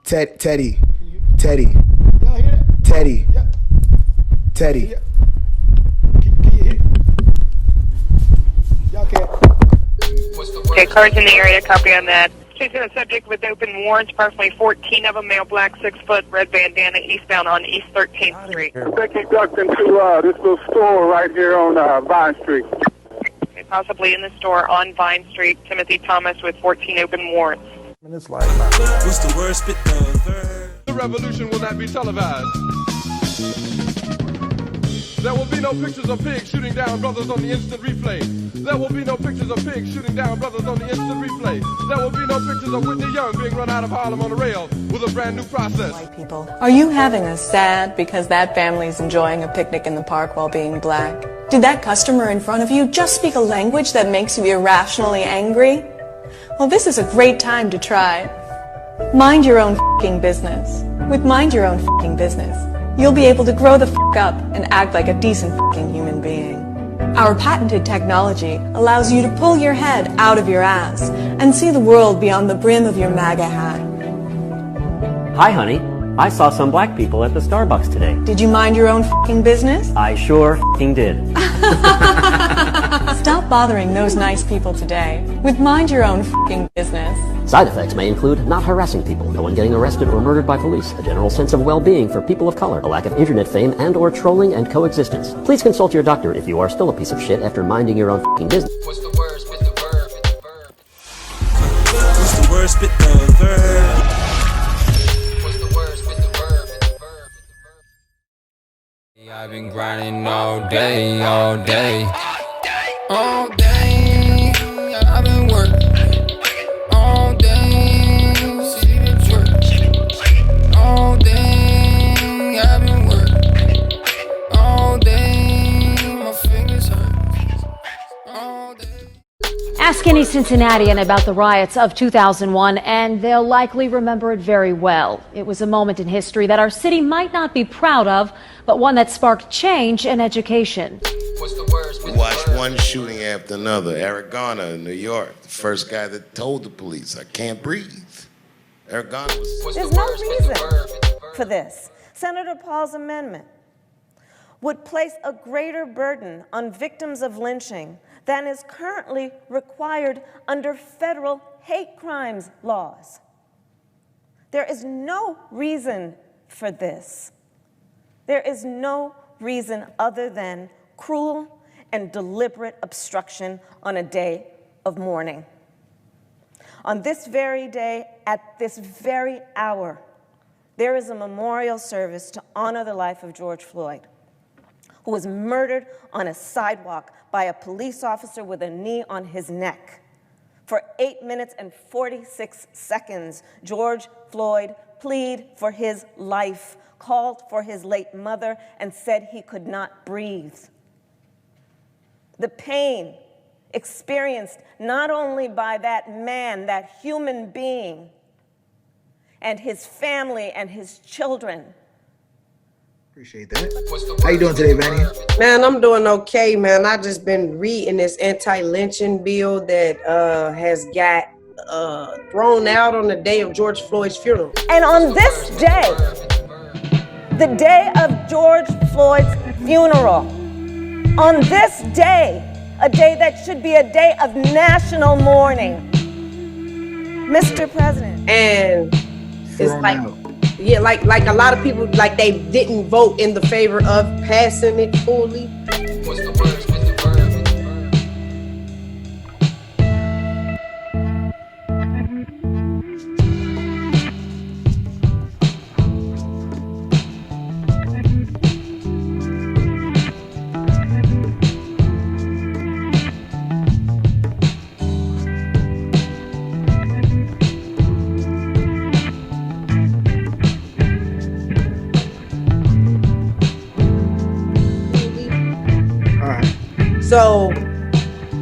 Teddy. Y'all hear that? Teddy. Yeah. Teddy. Can you hear? Y'all can't. Okay, cars in the area, copy on that. Chasing a subject with open warrants, approximately 14 of them, male black, 6 foot, red bandana, eastbound on East 13th Street. They ducked into this little store right here on Vine Street. Okay, possibly in the store on Vine Street, Timothy Thomas with 14 open warrants. It's like, what's the word? Spit The revolution will not be televised. There will be no pictures of pigs shooting down brothers on the instant replay. There will be no pictures of pigs shooting down brothers on the instant replay. There will be no pictures of Whitney Young being run out of Harlem on a rail with a brand new process. White people. Are you having a sad because that family's enjoying a picnic in the park while being black? Did that customer in front of you just speak a language that makes you irrationally angry? Well, this is a great time to try. Mind your own f***ing business. With Mind Your Own f***ing Business, you'll be able to grow the f*** up and act like a decent f***ing human being. Our patented technology allows you to pull your head out of your ass and see the world beyond the brim of your MAGA hat. Hi, honey. I saw some black people at the Starbucks today. Did you mind your own f***ing business? I sure f***ing did. Stop bothering those nice people today with Mind Your Own f***ing Business. Side effects may include not harassing people, no one getting arrested or murdered by police, a general sense of well-being for people of color, a lack of internet fame and or trolling and coexistence. Please consult your doctor if you are still a piece of shit after minding your own f***ing business. what's the word? Spit the verb. What's the word? Spit the verb. What's the word? Spit the verb. I've been grinding all day, all day. All day, I've been working. All day, see the twerk. All day, I've been working. All day, my fingers hurt. All day. Ask any Cincinnatian about the riots of 2001, and they'll likely remember it very well. It was a moment in history that our city might not be proud of, but one that sparked change and education. What's the word? Spit the Watched verb. one shooting after another. Eric Garner in New York, the first guy that told the police, I can't breathe. Eric Garner was... There's no reason for this. Senator Paul's amendment would place a greater burden on victims of lynching than is currently required under federal hate crimes laws. There is no reason for this. There is no reason other than cruel and deliberate obstruction on a day of mourning. On this very day, at this very hour, there is a memorial service to honor the life of George Floyd, who was murdered on a sidewalk by a police officer with a knee on his neck. For 8 minutes and 46 seconds, George Floyd pleaded for his life, called for his late mother, and said he could not breathe. The pain experienced not only by that man, that human being, and his family and his children. Appreciate that. How you doing today, Vanny? Man, I'm doing okay, man. I just been reading this anti-lynching bill that has got thrown out on the day of George Floyd's funeral. And on this day, the day of George Floyd's funeral, on this day, a day that should be a day of national mourning, Mr. President. And it's like, yeah, like a lot of people, like they didn't vote in the favor of passing it fully. What's the word? Spit the verb. So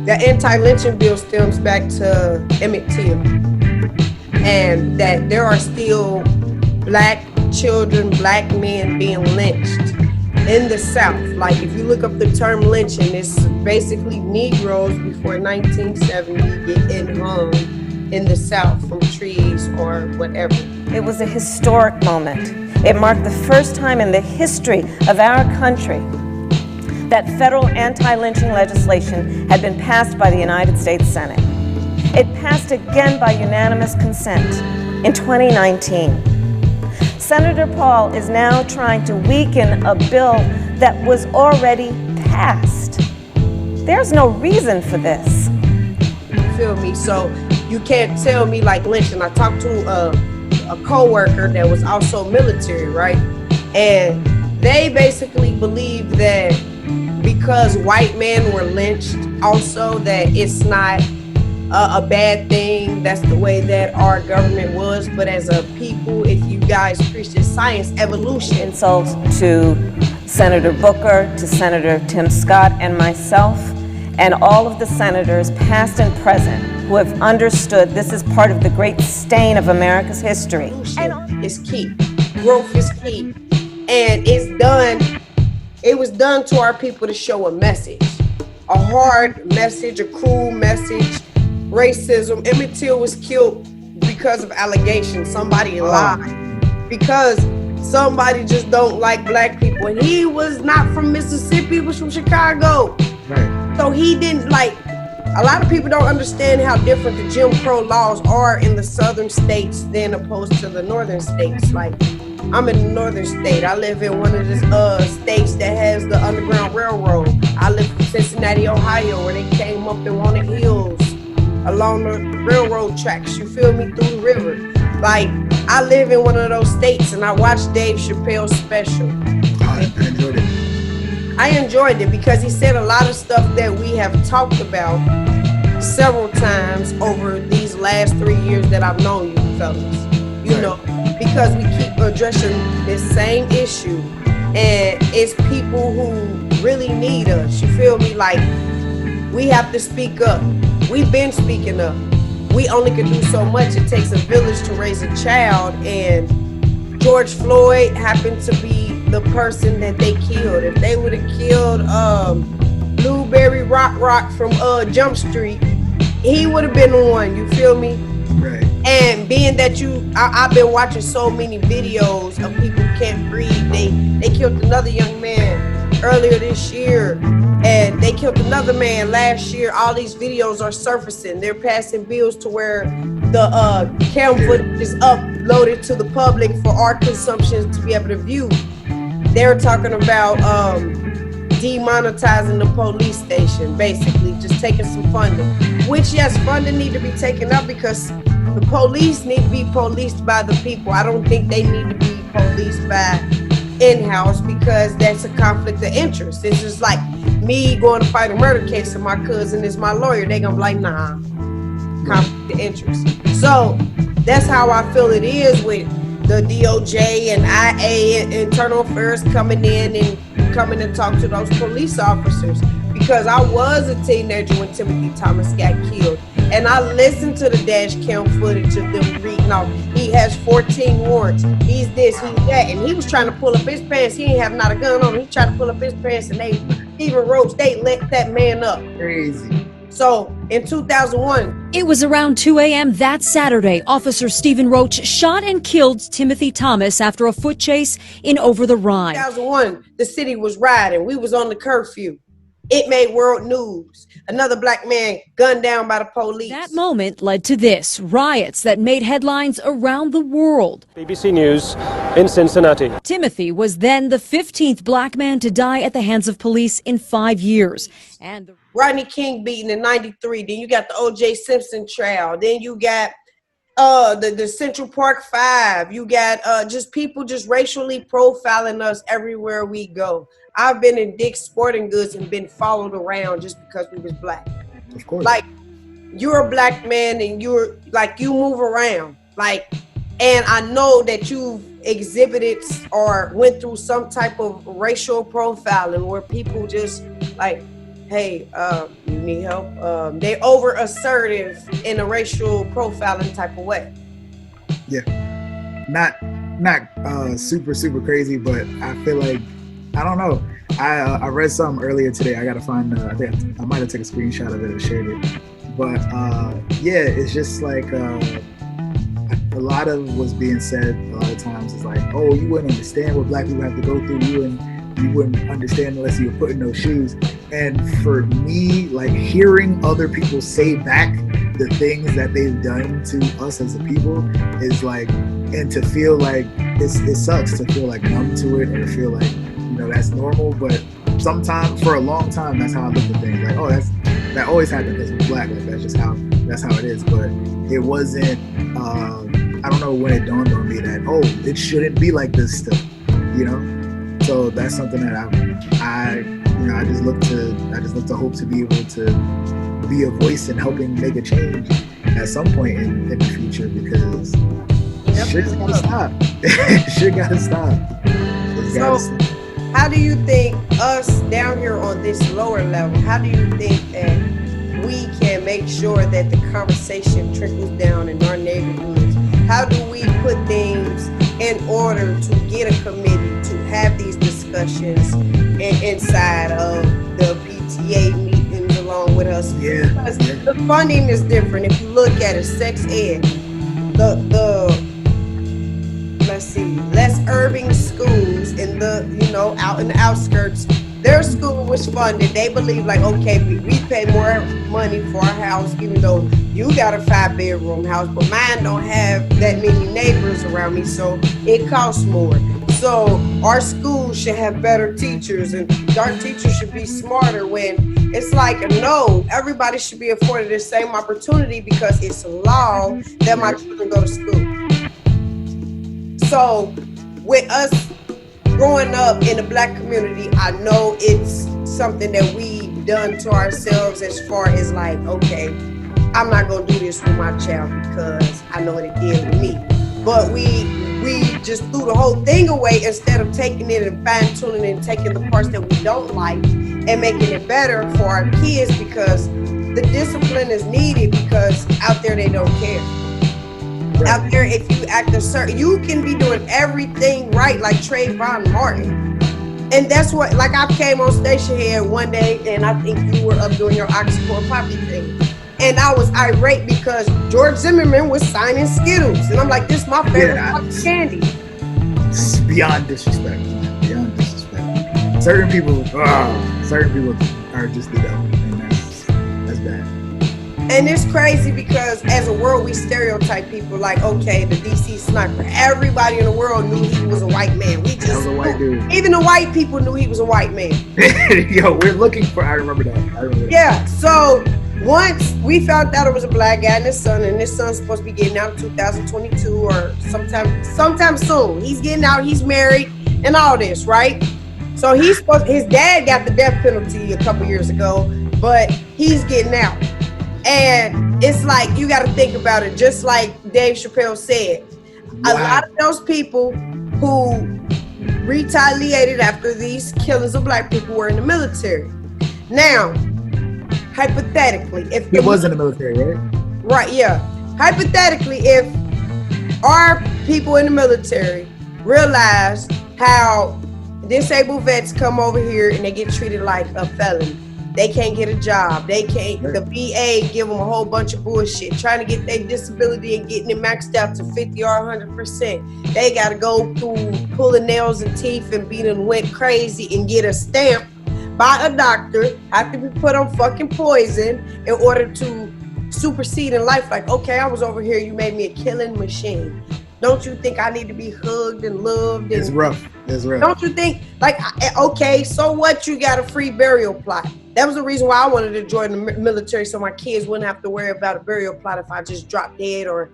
the anti-lynching bill stems back to Emmett Till, and that there are still black children, black men being lynched in the South. Like if you look up the term lynching, it's basically Negroes before 1970 getting hung in the South from trees or whatever. It was a historic moment. It marked the first time in the history of our country that federal anti-lynching legislation had been passed by the United States Senate. It passed again by unanimous consent in 2019. Senator Paul is now trying to weaken a bill that was already passed. There's no reason for this. You feel me? So you can't tell me like lynching. I talked to a co-worker that was also military, right? And they basically believe that because white men were lynched also, that it's not a bad thing. That's the way that our government was. But as a people, if you guys preach this science, evolution. Insult to Senator Booker, to Senator Tim Scott, and myself, and all of the senators, past and present, who have understood this is part of the great stain of America's history. And it's key. Growth is key. And it was done to our people to show a message. A hard message, a cruel message. Racism. Emmett Till was killed because of allegations. Somebody lied. Because somebody just don't like black people. And he was not from Mississippi, he was from Chicago. Right. So he didn't like, a lot of people don't understand how different the Jim Crow laws are in the southern states than opposed to the northern states. Like, I'm in the northern state. I live in one of the states that has the Underground Railroad. I live in Cincinnati, Ohio, where they came up and wanted hills along the railroad tracks, you feel me, through the river. Like, I live in one of those states and I watched Dave Chappelle's special. I enjoyed it. I enjoyed it because he said a lot of stuff that we have talked about several times over these last 3 years that I've known you fellas. You know, because we keep addressing this same issue and it's people who really need us. You feel me? Like, we have to speak up. We've been speaking up. We only can do so much. It takes a village to raise a child, and George Floyd happened to be the person that they killed. If they would have killed Blueberry Rock from Jump Street, he would have been the one, you feel me? Right. And being that I've been watching so many videos of people who can't breathe. They killed another young man earlier this year, and they killed another man last year. All these videos are surfacing. They're passing bills to where the camera footage is uploaded to the public for our consumption to be able to view. They're talking about demonetizing the police station, basically just taking some funding, which yes, funding need to be taken up because the police need to be policed by the people. I don't think they need to be policed by in-house because that's a conflict of interest. It's just like me going to fight a murder case and my cousin is my lawyer. They gonna be like, nah, conflict of interest. So that's how I feel it is with the DOJ and IA and Internal Affairs coming in and talk to those police officers, because I was a teenager when Timothy Thomas got killed, and I listened to the dash cam footage of them reading off. He has 14 warrants. He's this, he's that, and he was trying to pull up his pants. He ain't have not a gun on him. He tried to pull up his pants, and Stephen Roach, they let that man up. Crazy. So in 2001, it was around 2 a.m. that Saturday. Officer Stephen Roach shot and killed Timothy Thomas after a foot chase in Over the Rhine. 2001, the city was rioting. We was on the curfew. It made world news. Another black man gunned down by the police. That moment led to this, riots that made headlines around the world. BBC News in Cincinnati. Timothy was then the 15th black man to die at the hands of police in 5 years. And Rodney King beaten in 93. Then you got the O.J. Simpson trial. Then you got the Central Park 5. You got just people just racially profiling us everywhere we go. I've been in Dick's Sporting Goods and been followed around just because we was black. Of course. Like, you're a black man and you're like, you move around. Like, and I know that you've exhibited or went through some type of racial profiling where people just like, hey, you need help? They over assertive in a racial profiling type of way. Yeah. Not super crazy, but I feel like, I don't know. I read something earlier today. I gotta find. I think I might have taken a screenshot of it and shared it. But yeah, it's just like a lot of what's being said a lot of times is like, oh, you wouldn't understand what black people have to go through. You wouldn't understand unless you were put in those shoes. And for me, like hearing other people say back the things that they've done to us as a people is like, and to feel like it sucks to feel like numb to it or feel like, you know, that's normal. But sometimes, for a long time, that's how I look at things. Like, oh, that always happened because we're black. Like that's how it is. But it wasn't. I don't know when it dawned on me that, oh, it shouldn't be like this still. You know. So that's something that I just look to hope to be able to be a voice in helping make a change at some point in the future, because shit's gotta stop. Shit gotta stop. So, how do you think us down here on this lower level, how do you think that we can make sure that the conversation trickles down in our neighborhoods? How do we put things in order to get a committee to have these discussions inside of the PTA meetings along with us? Yeah. Because the funding is different. If you look at it, sex ed, let's see, less urban schools in the, you know, out in the outskirts, their school was funded. They believe like, okay, we pay more money for our house, even though you got a 5-bedroom house, but mine don't have that many neighbors around me, so it costs more. So our schools should have better teachers, and our teachers should be smarter. When it's like, no, everybody should be afforded the same opportunity because it's a law that my children go to school. So with us growing up in the black community, I know it's something that we've done to ourselves as far as like, okay, I'm not gonna do this with my child because I know what it did with me. But we just threw the whole thing away instead of taking it and fine tuning it and taking the parts that we don't like and making it better for our kids, because the discipline is needed, because out there they don't care. Right. Out there, if you act a certain, you can be doing everything right, like Trayvon Martin. And that's what, like, I came on station here one day, and I think you were up doing your Oxford Poppy thing. And I was irate because George Zimmerman was signing Skittles. And I'm like, this is my favorite candy. It's beyond disrespect. Beyond disrespect. Certain people are just the devil, and that's bad. And it's crazy because as a world, we stereotype people like, okay, the DC sniper. Everybody in the world knew he was a white man. That was a white dude. Even the white people knew he was a white man. Yo, we're looking for, I remember that. Yeah, so once we found out it was a black guy and his son's supposed to be getting out in 2022 or sometime soon. He's getting out, he's married and all this, right? So his dad got the death penalty a couple years ago, but he's getting out. And it's like, you got to think about it, just like Dave Chappelle said. Wow. A lot of those people who retaliated after these killings of black people were in the military. Now, hypothetically, if he was in the military, right? Right, yeah. Hypothetically, if our people in the military realize how disabled vets come over here and they get treated like a felon, they can't get a job, the VA give them a whole bunch of bullshit, trying to get their disability and getting it maxed out to 50 or 100%. They got to go through pulling nails and teeth and being went crazy and get a stamp by a doctor, have to be put on fucking poison in order to supersede in life. Like, okay, I was over here, you made me a killing machine. Don't you think I need to be hugged and loved? It's rough. Don't you think, like, okay, so what, you got a free burial plot? That was the reason why I wanted to join the military, so my kids wouldn't have to worry about a burial plot if I just dropped dead, or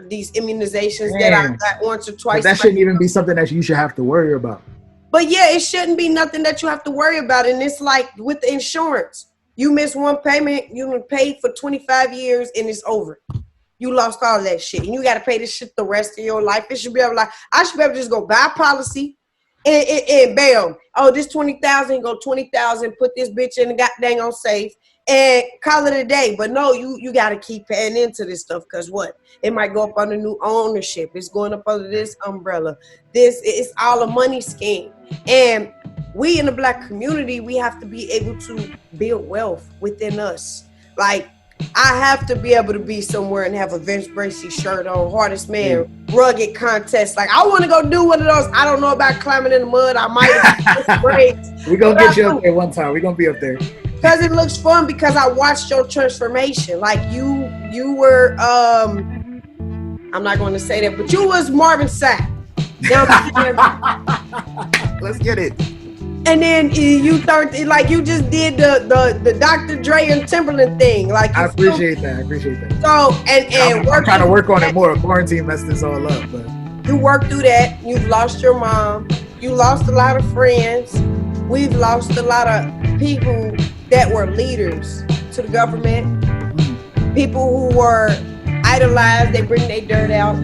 these immunizations that I got once or twice. But that shouldn't even be something that you should have to worry about. But yeah, it shouldn't be nothing that you have to worry about. And it's like with the insurance, you miss one payment, you been paid for 25 years and it's over. You lost all that shit, and you got to pay this shit the rest of your life. It should be able, like, I should be able to just go buy a policy and bam, oh, this 20,000, go 20,000, put this bitch in the goddamn on safe and call it a day. But no, you got to keep paying into this stuff, because what? It might go up under new ownership. It's going up under this umbrella. It's all a money scheme. And we in the black community, we have to be able to build wealth within us. Like, I have to be able to be somewhere and have a Vince Bracey shirt on, hardest man, rugged contest. Like, I want to go do one of those. I don't know about climbing in the mud. I might have grades. We're going to get you up there one time. We're going to be up there. Because it looks fun, because I watched your transformation. Like, you were, I'm not going to say that, but you was Marvin Sapp. Let's get it. And then you started, like, you just did the Dr. Dre and Timberland thing. Like, I appreciate that. So, I'm trying to work on it more. Quarantine messed this all up, but you worked through that. You've lost your mom. You lost a lot of friends. We've lost a lot of people that were leaders to the government. People who were idolized. They bring their dirt out.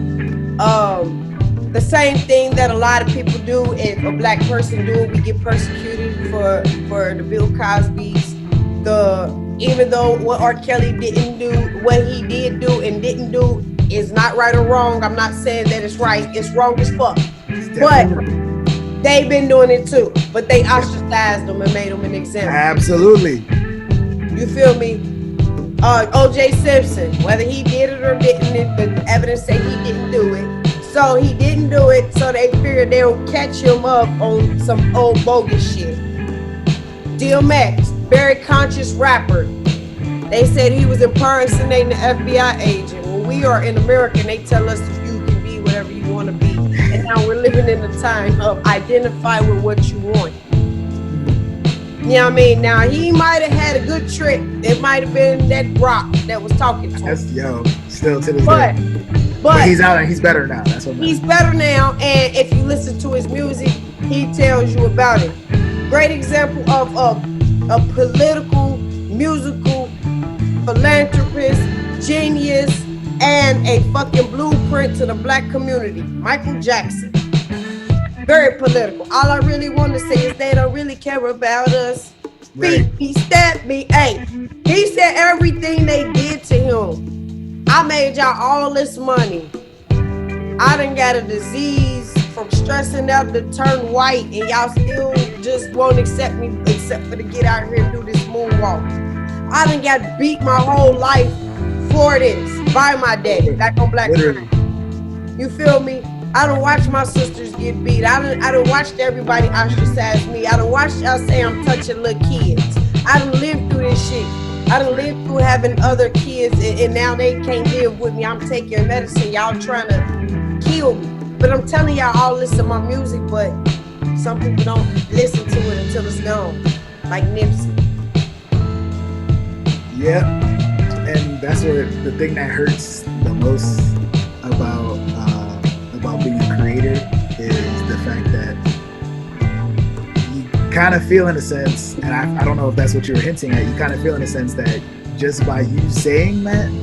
The same thing that a lot of people do, if a black person do it, we get persecuted for the Bill Cosby's. Even though what R. Kelly didn't do, what he did do and didn't do is not right or wrong. I'm not saying that it's right. It's wrong as fuck. But they've been doing it too. But they ostracized them and made them an example. Absolutely. You feel me? O.J. Simpson, whether he did it or didn't, the evidence say he didn't do it. So he didn't do it, so they figured they'll catch him up on some old bogus shit. DMX, very conscious rapper. They said he was impersonating the FBI agent. When we are in America, and they tell us you can be whatever you want to be. And now we're living in a time of identify with what you want. You know what I mean? Now, he might have had a good trick. It might have been that Rock that was talking to him. Still to this day. But he's out and he's better now. That's what he's better now, and if you listen to his music, he tells you about it. Great example of a political, musical, philanthropist, genius, and a fucking blueprint to the black community. Michael Jackson. Very political. All I really want to say is they don't really care about us. Right. He stabbed me. Hey, he said everything they did to him. I made y'all all this money. I done got a disease from stressing out to turn white, and y'all still just won't accept me except for to get out here and do this moonwalk. I done got beat my whole life for this by my daddy, Black on Black crime. You feel me? I done watched my sisters get beat. I done watched everybody ostracize me. I done watched y'all say I'm touching little kids. I done lived through this shit. I done lived through having other kids, and now they can't live with me. I'm taking medicine. Y'all trying to kill me. But I'm telling y'all all listen to my music, but some people don't listen to it until it's gone. Like Nipsey. Yeah. And that's what the thing that hurts the most about being a creator is the fact that you kind of feel in a sense, and I don't know if that's what you were hinting at, you kind of feel in a sense that just by you saying that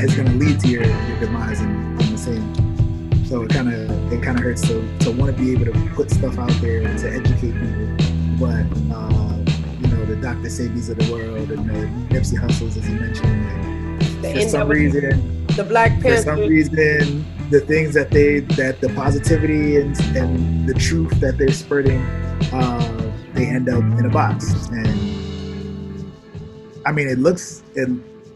is going to lead to your demise in the same. So it kind of hurts to want to be able to put stuff out there to educate people, but the Dr. Sabis of the world and the Nipsey Hussles, as you mentioned, for some reason, the Black Panther. For some reason, the things that the positivity and the truth that they're spreading, they end up in a box. And I mean,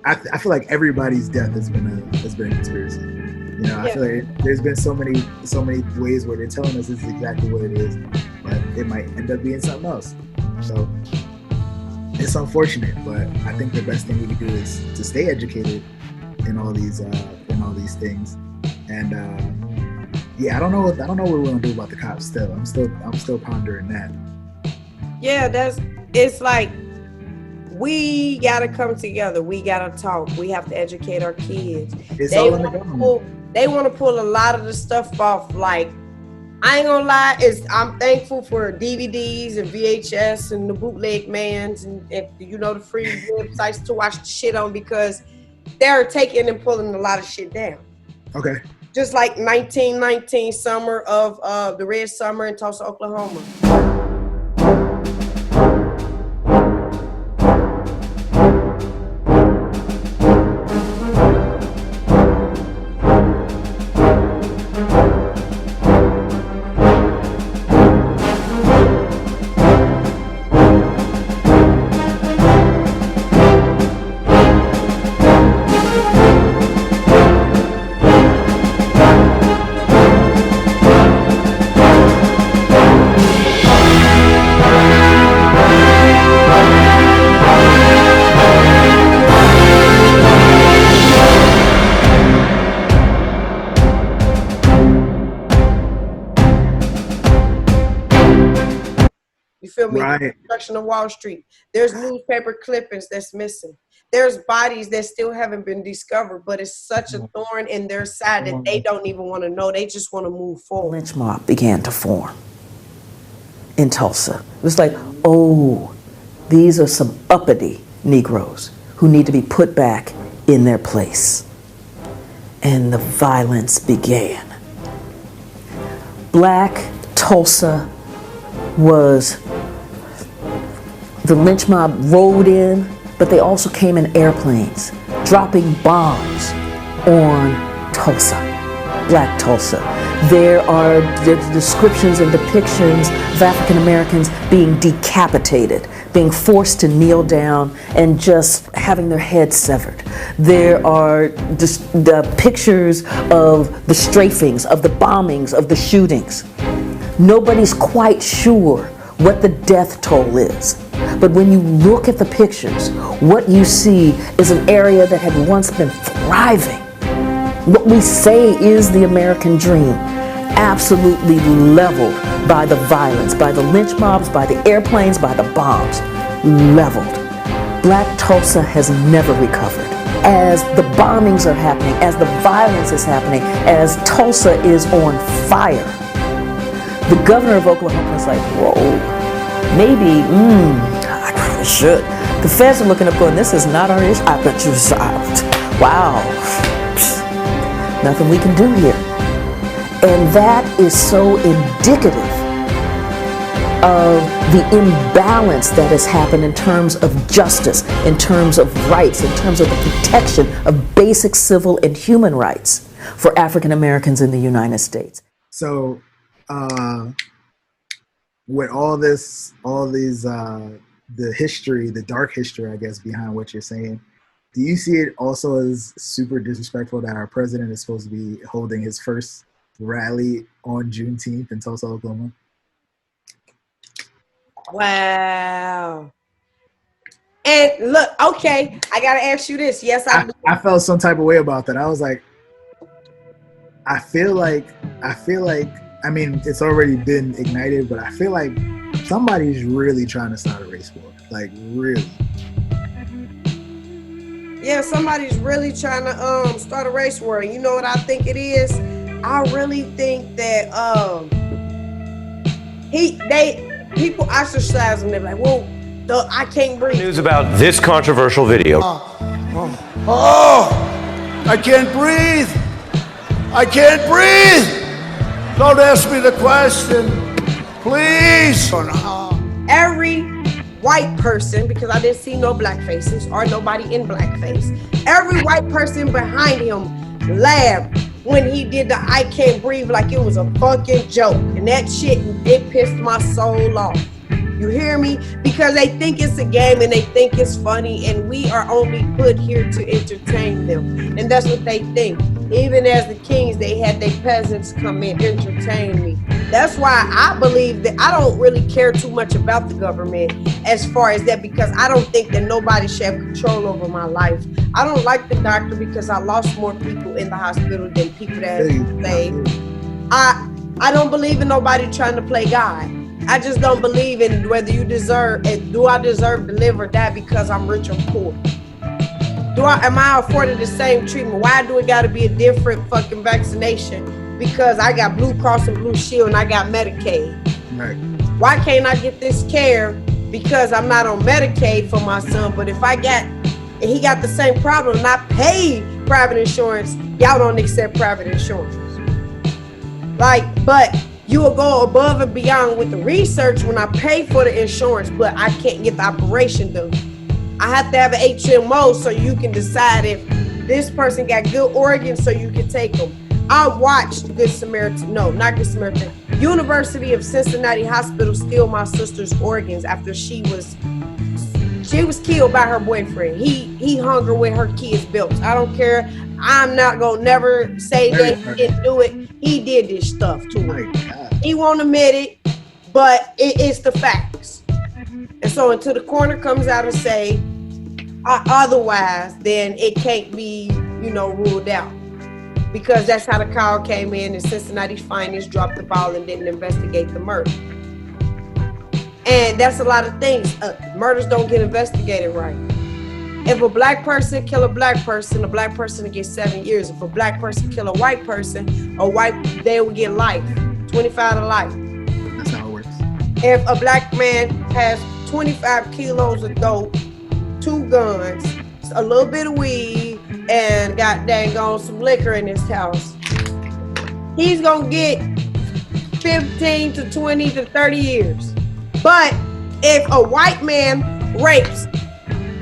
I feel like everybody's death has been a conspiracy. I feel like there's been so many ways where they're telling us this is exactly what it is, but it might end up being something else. So it's unfortunate, but I think the best thing we can do is to stay educated in all these things. And I don't know what we're gonna do about the cops. Still, I'm still pondering that. Yeah, it's like we gotta come together. We gotta talk. We have to educate our kids. It's all in the government. They want to pull a lot of the stuff off. Like, I ain't gonna lie, I'm thankful for DVDs and VHS and the bootleg mans and the free websites to watch the shit on, because they're taking and pulling a lot of shit down. Okay. Just like 1919 summer of the Red Summer in Tulsa, Oklahoma. destruction of Wall Street. There's newspaper clippings that's missing. There's bodies that still haven't been discovered, but it's such a thorn in their side that they don't even want to know. They just want to move forward. Lynch mob began to form in Tulsa. It was like, oh, these are some uppity Negroes who need to be put back in their place. And the violence began. Black Tulsa was, the lynch mob rode in, but they also came in airplanes, dropping bombs on Tulsa, Black Tulsa. There are descriptions and depictions of African Americans being decapitated, being forced to kneel down and just having their heads severed. There are the pictures of the strafings, of the bombings, of the shootings. Nobody's quite sure what the death toll is. But when you look at the pictures, what you see is an area that had once been thriving. What we say is the American dream, absolutely leveled by the violence, by the lynch mobs, by the airplanes, by the bombs, leveled. Black Tulsa has never recovered. As the bombings are happening, as the violence is happening, as Tulsa is on fire, the governor of Oklahoma is like, whoa, maybe, I probably should. The feds are looking up going, this is not our issue. I bet you, wow, nothing we can do here. And that is so indicative of the imbalance that has happened in terms of justice, in terms of rights, in terms of the protection of basic civil and human rights for African Americans in the United States. So, with the history, the dark history, I guess, behind what you're saying, do you see it also as super disrespectful that our president is supposed to be holding his first rally on Juneteenth in Tulsa, Oklahoma? Wow. And look, okay, I gotta ask you this. Yes, I felt some type of way about that. I was like, I feel like, I mean, it's already been ignited, but I feel like somebody's really trying to start a race war. Like, really. Yeah, somebody's really trying to start a race war. You know what I think it is? I really think that people ostracize them. They're like, well, I can't breathe. News about this controversial video. I can't breathe. I can't breathe. Don't ask me the question, please. Every white person, because I didn't see no black faces or nobody in blackface, every white person behind him laughed when he did the I can't breathe like it was a fucking joke. And that shit, it pissed my soul off. You hear me? Because they think it's a game and they think it's funny, and we are only put here to entertain them. And that's what they think. Even as the kings, they had their peasants come in, entertain me. That's why I believe that I don't really care too much about the government as far as that, because I don't think that nobody should have control over my life. I don't like the doctor because I lost more people in the hospital than people that have saved. I don't believe in nobody trying to play God. I just don't believe in whether you deserve, do I deserve to live or die because I'm rich or poor? Am I afforded the same treatment? Why do it gotta be a different fucking vaccination? Because I got Blue Cross and Blue Shield and I got Medicaid. Right. Why can't I get this care because I'm not on Medicaid for my son? But if he got the same problem and I paid private insurance, y'all don't accept private insurance. But you will go above and beyond with the research when I pay for the insurance, but I can't get the operation done. I have to have an HMO so you can decide if this person got good organs so you can take them. I watched Good Samaritan, no, not Good Samaritan, University of Cincinnati Hospital steal my sister's organs after she was killed by her boyfriend. He hung her with her kids' belts. I don't care. I'm not gonna never say that he didn't do it. He did this stuff to her. He won't admit it, but it's the facts. And so until the coroner comes out and say otherwise, then it can't be, ruled out. Because that's how the call came in, and Cincinnati's finest dropped the ball and didn't investigate the murder. And that's a lot of things. Murders don't get investigated right. If a black person kill a black person will get 7 years. If a black person kill a white person, they will get life, 25 to life. That's how it works. If a black man has 25 kilos of dope, 2 guns, a little bit of weed, and got dang on some liquor in his house, he's gonna get 15 to 20 to 30 years. But if a white man rapes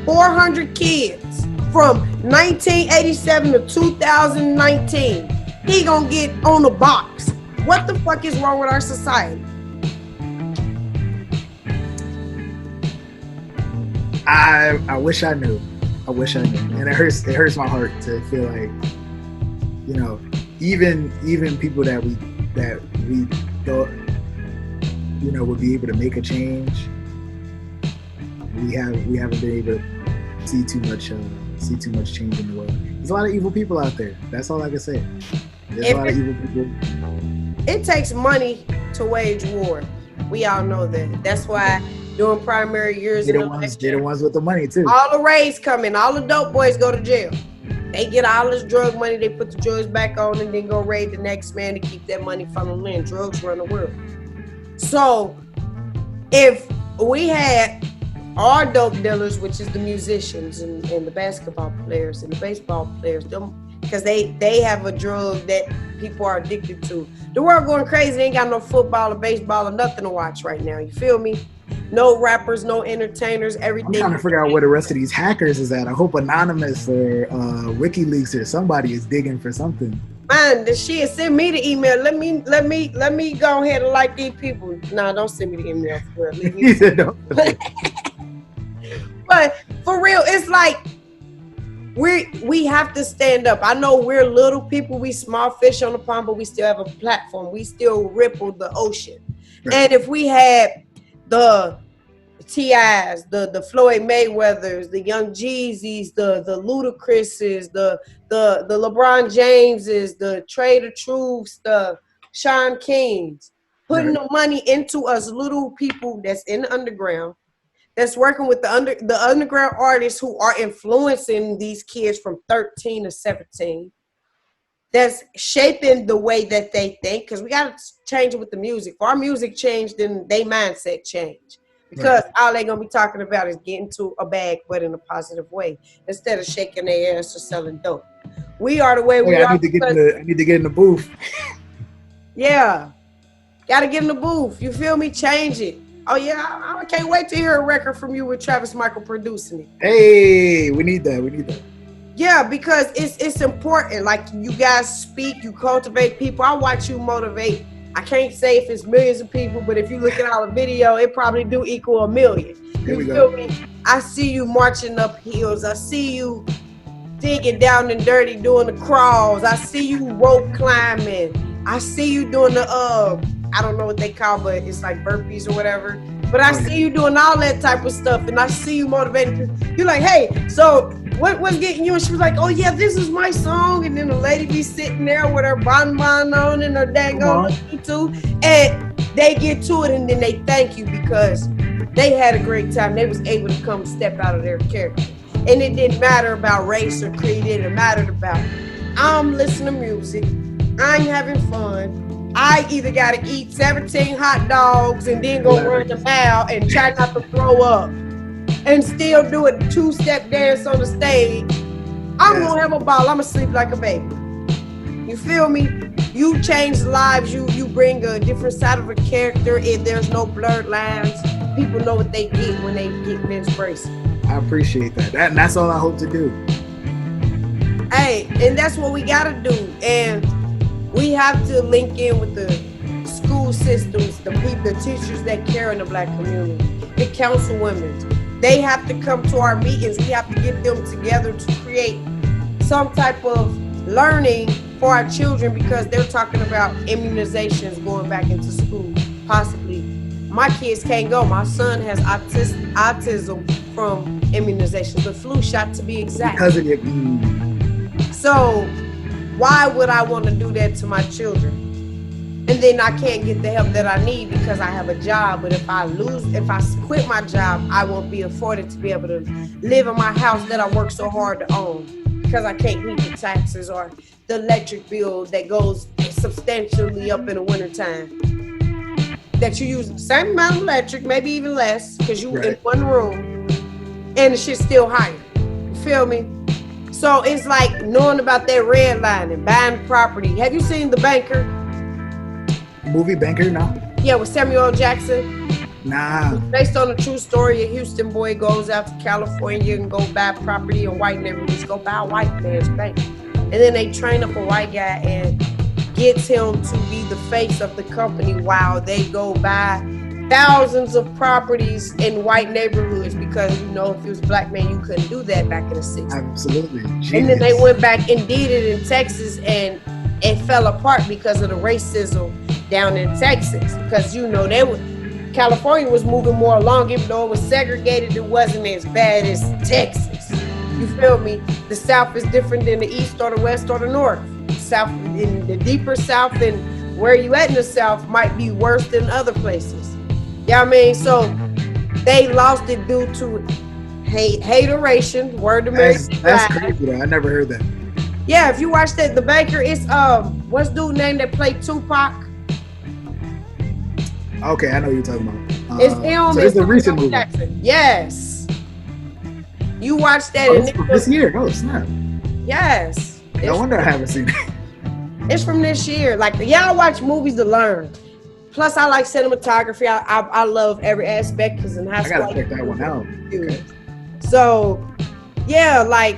400 kids from 1987 to 2019, he gonna get on the box. What the fuck is wrong with our society? I wish I knew. I wish I knew. And it hurts my heart to feel like, you know, even people that we thought, you know, would be able to make a change, we haven't been able to see too much change in the world. There's a lot of evil people out there. That's all I can say. There's a lot of evil people. It takes money to wage war. We all know that. That's why during primary years, they're the ones with the money too. All the raids come in. All the dope boys go to jail. They get all this drug money. They put the drugs back on and then go raid the next man to keep that money funneling in. Drugs run the world. So if we had our dope dealers, which is the musicians and the basketball players and the baseball players, because they have a drug that people are addicted to. The world going crazy. They ain't got no football or baseball or nothing to watch right now. You feel me? No rappers, no entertainers, everything. I'm trying to figure out where the rest of these hackers is at. I hope Anonymous or WikiLeaks or somebody is digging for something. Man, the shit, send me the email. Let me go ahead and like these people. Nah, don't send me the email for real. He said no. But for real, it's like we have to stand up. I know we're little people, we small fish on the pond, but we still have a platform. We still ripple the ocean. Right. And if we had the T.I.s, the Floyd Mayweathers, the Young Jeezys, the Ludacris's, the LeBron Jameses, the Trader Truths, the Sean Kings, putting the money into us little people that's in the underground, that's working with the underground artists who are influencing these kids from 13 to 17, that's shaping the way that they think, because we got to change it with the music. If our music changed, then they mindset change. Because all they going to be talking about is getting to a bag, but in a positive way, instead of shaking their ass or selling dope. We are the way we are. I need to get in the booth. Yeah. Got to get in the booth. You feel me? Change it. Oh, yeah. I can't wait to hear a record from you with Travis Michael producing it. Hey, we need that. Yeah, because it's important. Like, you guys speak, you cultivate people. I watch you motivate. I can't say if it's millions of people, but if you look at all the video, it probably do equal 1 million. You feel me? I see you marching up hills. I see you digging down and dirty, doing the crawls. I see you rope climbing. I see you doing the, I don't know what they call, but it's like burpees or whatever. But I see you doing all that type of stuff, and I see you motivating people. You're like, hey, so what's getting you? And she was like, oh yeah, this is my song. And then the lady be sitting there with her bonbon on and her dang on too, and they get to it, and then they thank you because they had a great time. They was able to come step out of their character, and it didn't matter about race or creed. It didn't matter about I'm listening to music, I'm having fun. I either got to eat 17 hot dogs and then go run the mile and try not to throw up and still do a 2-step dance on the stage. I'm going to have a ball. I'm going to sleep like a baby. You feel me? You change lives. You bring a different side of a character, and there's no blurred lines. People know what they get when they get Vince Bracey. I appreciate that. And that's all I hope to do. Hey, and that's what we got to do. And we have to link in with the school systems, the people, the teachers that care in the Black community, the councilwomen. They have to come to our meetings. We have to get them together to create some type of learning for our children, because they're talking about immunizations going back into school, possibly. My kids can't go. My son has autism from immunizations, the flu shot to be exact. Because of it. So why would I want to do that to my children? and then I can't get the help that I need because I have a job. But if I quit my job, I won't be afforded to be able to live in my house that I work so hard to own because I can't meet the taxes or the electric bill that goes substantially up in the wintertime. That you use the same amount of electric, maybe even less, because you in one room, and the shit's still higher. You feel me? So it's like knowing about that red line and buying property. Have you seen The Banker? Movie Banker? No. Yeah, with Samuel L. Jackson. Nah. It's based on a true story. A Houston boy goes out to California and go buy property in white neighborhoods, go buy a white man's bank. And then they train up a white guy and gets him to be the face of the company while they go buy thousands of properties in white neighborhoods because, you know, if you was a black man, you couldn't do that back in the 60s. Absolutely. Genius. And then they went back and did it in Texas, and it fell apart because of the racism down in Texas. Because, you know, California was moving more along, even though it was segregated, it wasn't as bad as Texas. You feel me? The South is different than the East or the West or the North. South, in the deeper South, and where you at in the South might be worse than other places. You know what I mean? So they lost it due to hateration. Word to Mary. That's crazy though. I never heard that. Yeah, if you watch that, The Banker, it's what's dude name that played Tupac? Okay, I know what you're talking about. It's him. So it's the recent movie. Jackson. Yes. You watched that this year. Oh snap. Yes. No wonder I haven't seen it. It's from this year. Like, y'all watch movies to learn. Plus, I like cinematography. I love every aspect because in high school, I gotta check that one out. Okay. So, yeah, like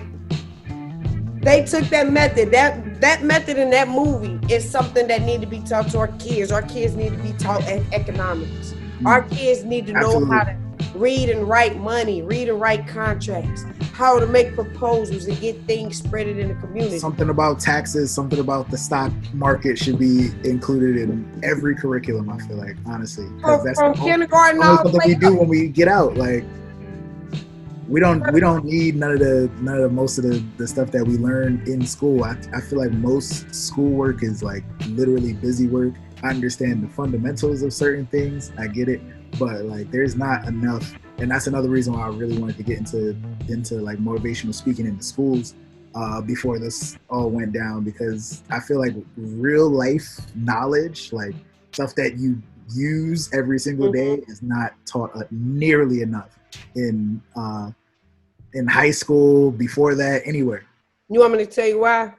they took that method. That method in that movie is something that need to be taught to our kids. Our kids need to be taught economics. Our kids need to know how to read and write money, read and write contracts, how to make proposals and get things spreaded in the community. Something about taxes, something about the stock market should be included in every curriculum, I feel like, honestly. That's from kindergarten all all the something way we do up. when we get out. Like we don't need none of most of the stuff that we learn in school. I feel like most schoolwork is like literally busy work. I understand the fundamentals of certain things. I get it. But like there's not enough, and that's another reason why I really wanted to get into like motivational speaking in the schools before this all went down, because I feel like real life knowledge, like stuff that you use every single day, is not taught nearly enough in high school, before that, anywhere. You want me to tell you why?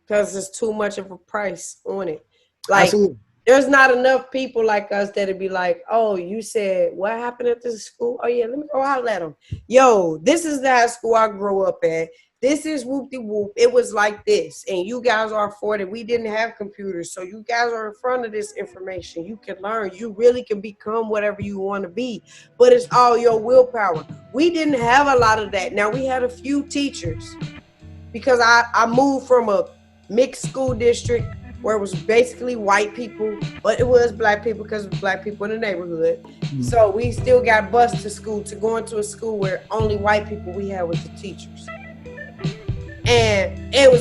Because there's too much of a price on it. Like, absolutely. There's not enough people like us that'd be like, oh, you said what happened at this school? Oh yeah, let me go holler at them. Yo, this is the high school I grew up at. This is whoop-de-whoop. It was like this, and you guys are afforded. We didn't have computers, so you guys are in front of this information. You can learn. You really can become whatever you want to be, but it's all your willpower. We didn't have a lot of that. Now, we had a few teachers because I moved from a mixed school district where it was basically white people, but it was black people because it was black people in the neighborhood. Mm-hmm. So we still got bused to school to go into a school where only white people we had was the teachers. And it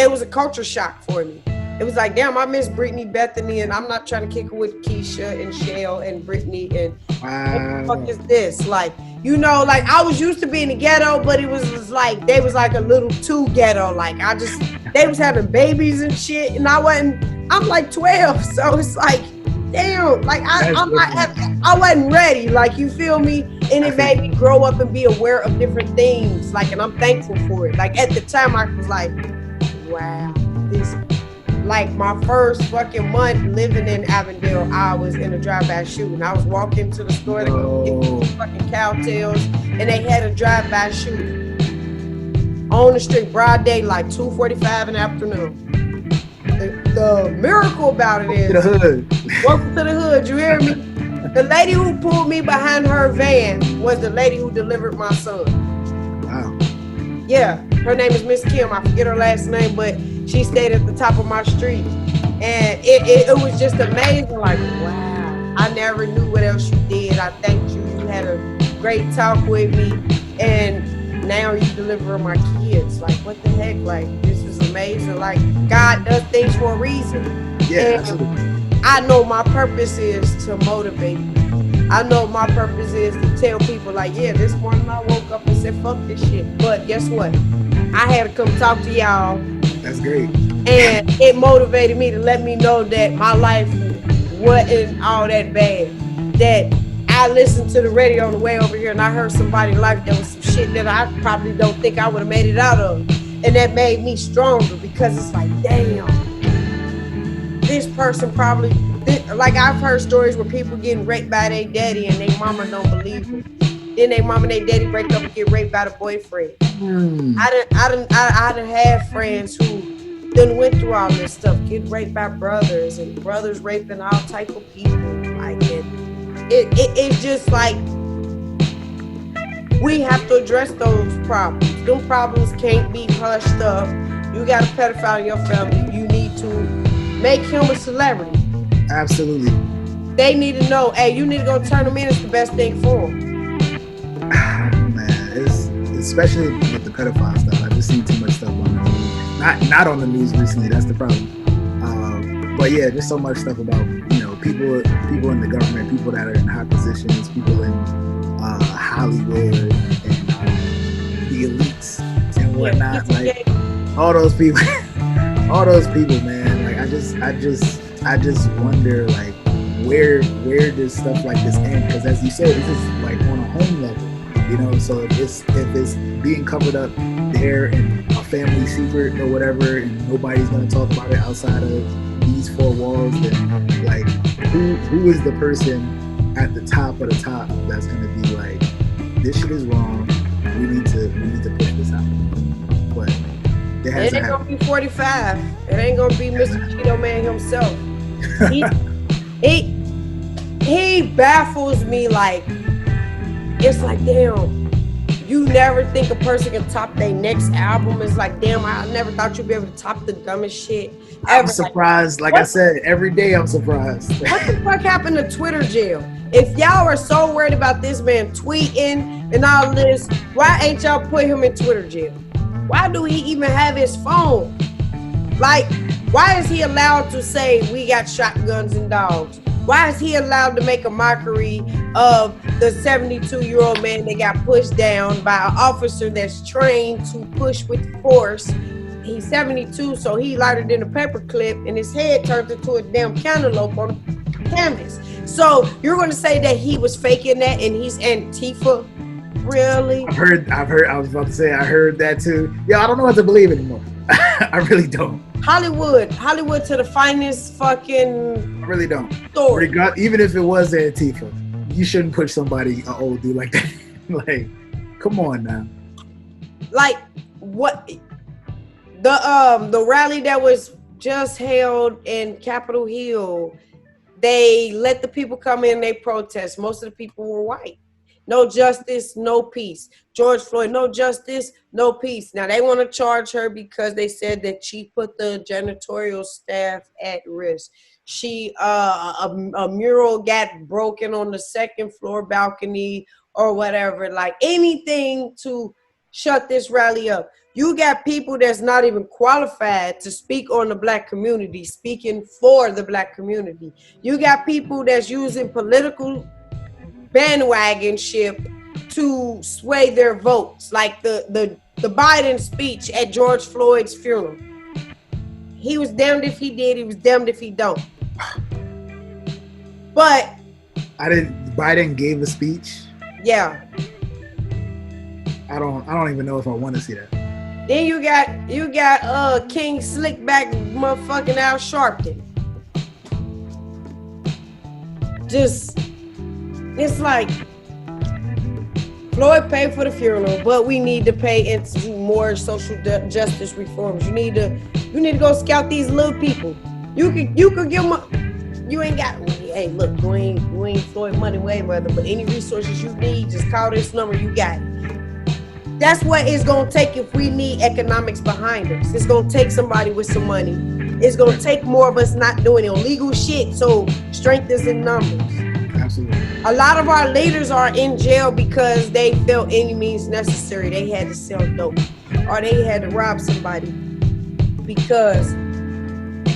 was a culture shock for me. It was like, damn, I miss Brittany, Bethany, and I'm not trying to kick it with Keisha and Shell and Brittany and what the fuck is this? Like, you know, like I was used to being in the ghetto, but it was like they was like a little too ghetto. Like they was having babies and shit, and I'm like 12, so it's like, damn, like I wasn't ready. Like, you feel me? And it made me grow up and be aware of different things. Like, and I'm thankful for it. Like at the time, I was like, wow, this. Like my first fucking month living in Avondale, I was in a drive-by shooting. I was walking to the store to go get fucking cowtails, and they had a drive-by shooting on the street, broad day, like 2:45 in the afternoon. The miracle about it is, welcome to the hood. You hear me? The lady who pulled me behind her van was the lady who delivered my son. Wow. Yeah, her name is Miss Kim. I forget her last name, but she stayed at the top of my street. And it was just amazing. Like, wow, I never knew what else you did. I thanked you. You had a great talk with me. And now you deliver my kids. Like, what the heck? Like, this is amazing. Like, God does things for a reason. Yeah, absolutely. I know my purpose is to motivate. I know my purpose is to tell people like, yeah, this morning I woke up and said, fuck this shit. But guess what? I had to come talk to y'all. That's great. And it motivated me to let me know that my life wasn't all that bad. That I listened to the radio on the way over here and I heard somebody's life that was some shit that I probably don't think I would have made it out of. And that made me stronger because it's like, damn, this person probably, like I've heard stories where people getting raped by their daddy and their mama don't believe them. Then their mama and their daddy break up and get raped by the boyfriend. I done had friends who done went through all this stuff, get raped by brothers and brothers raping all type of people. Like it's just like we have to address those problems. Those problems can't be hushed up. You got a pedophile in your family. You need to make him a celebrity. Absolutely. They need to know, hey, you need to go turn them in. It's the best thing for them. Man, it's especially with the pedophile stuff. I just seen too much stuff on the news. Not on the news recently. That's the problem. But yeah, there's so much stuff about people in the government, people that are in high positions, people in Hollywood and the elites and whatnot. Like all those people, man. Like I just wonder like where does stuff like this end? Because as you said, this is like on a home level, So if it's being covered up there and a family secret or whatever, and nobody's gonna talk about it outside of these four walls, then like who is the person at the top of the top that's gonna be like, this shit is wrong, we need to push this out? But it ain't gonna be 45. It ain't gonna be Mr. Cheeto Man himself. He baffles me. Like, it's like, damn, you never think a person can top their next album. It's like, damn, I never thought you'd be able to top the dumbest shit ever. I'm surprised. Like I said, every day I'm surprised. What the fuck happened to Twitter jail? If y'all are so worried about this man tweeting and all this, why ain't y'all put him in Twitter jail? Why do he even have his phone? Like, why is he allowed to say we got shotguns and dogs? Why is he allowed to make a mockery of the 72-year-old man that got pushed down by an officer that's trained to push with force? He's 72, so he lighter than a paperclip, and his head turned into a damn cantaloupe on canvas. So you're going to say that he was faking that and he's Antifa? Really? I heard. I was about to say I heard that too. Yeah, I don't know what to believe anymore. I really don't. Hollywood to the finest fucking. I really don't. Story. Even if it was Antifa, you shouldn't push somebody, an old dude like that. Like, come on now. Like what? The rally that was just held in Capitol Hill, they let the people come in. They protest. Most of the people were white. No justice, no peace. George Floyd, no justice, no peace. Now they want to charge her because they said that she put the janitorial staff at risk. She a mural got broken on the second floor balcony or whatever. Like anything to shut this rally up. You got people that's not even qualified to speak on the black community, speaking for the black community. You got people that's using political bandwagonship to sway their votes, like the Biden speech at George Floyd's funeral. He was damned if he did, he was damned if he don't. But Biden gave a speech. Yeah. I don't even know if I want to see that. Then you got King Slickback motherfucking Al Sharpton. Just, it's like Floyd paid for the funeral, but we need to pay into more social justice reforms. You need to go scout these little people. You could give them you ain't got, hey, look, you ain't Floyd Money Mayweather, but any resources you need, just call this number, you got it. That's what it's going to take if we need economics behind us. It's going to take somebody with some money. It's going to take more of us not doing illegal shit, so strength is in numbers. Absolutely. A lot of our leaders are in jail because they felt any means necessary. They had to sell dope or they had to rob somebody because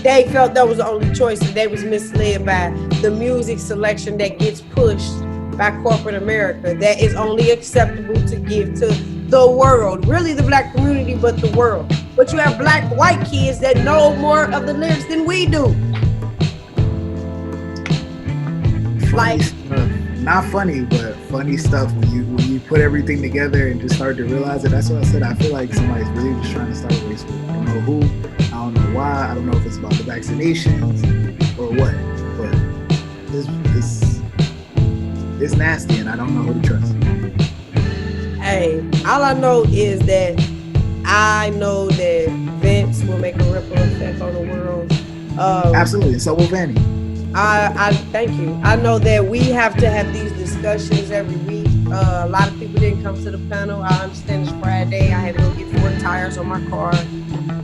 they felt that was the only choice, and they was misled by the music selection that gets pushed by corporate America that is only acceptable to give to the world, really the black community, but the world. But you have black white kids that know more of the lyrics than we do. Like, not funny, but funny stuff when you put everything together and just start to realize it. That's what I said. I feel like somebody's really just trying to start a race war. I don't know who, I don't know why, I don't know if it's about the vaccinations or what, but it's nasty and I don't know who to trust. Hey, all I know is that I know that Vince will make a ripple effect on the world. Absolutely, so will Vanny. I thank you. I know that we have to have these discussions every week. A lot of people didn't come to the panel. I understand it's Friday. I had to go get 4 tires on my car.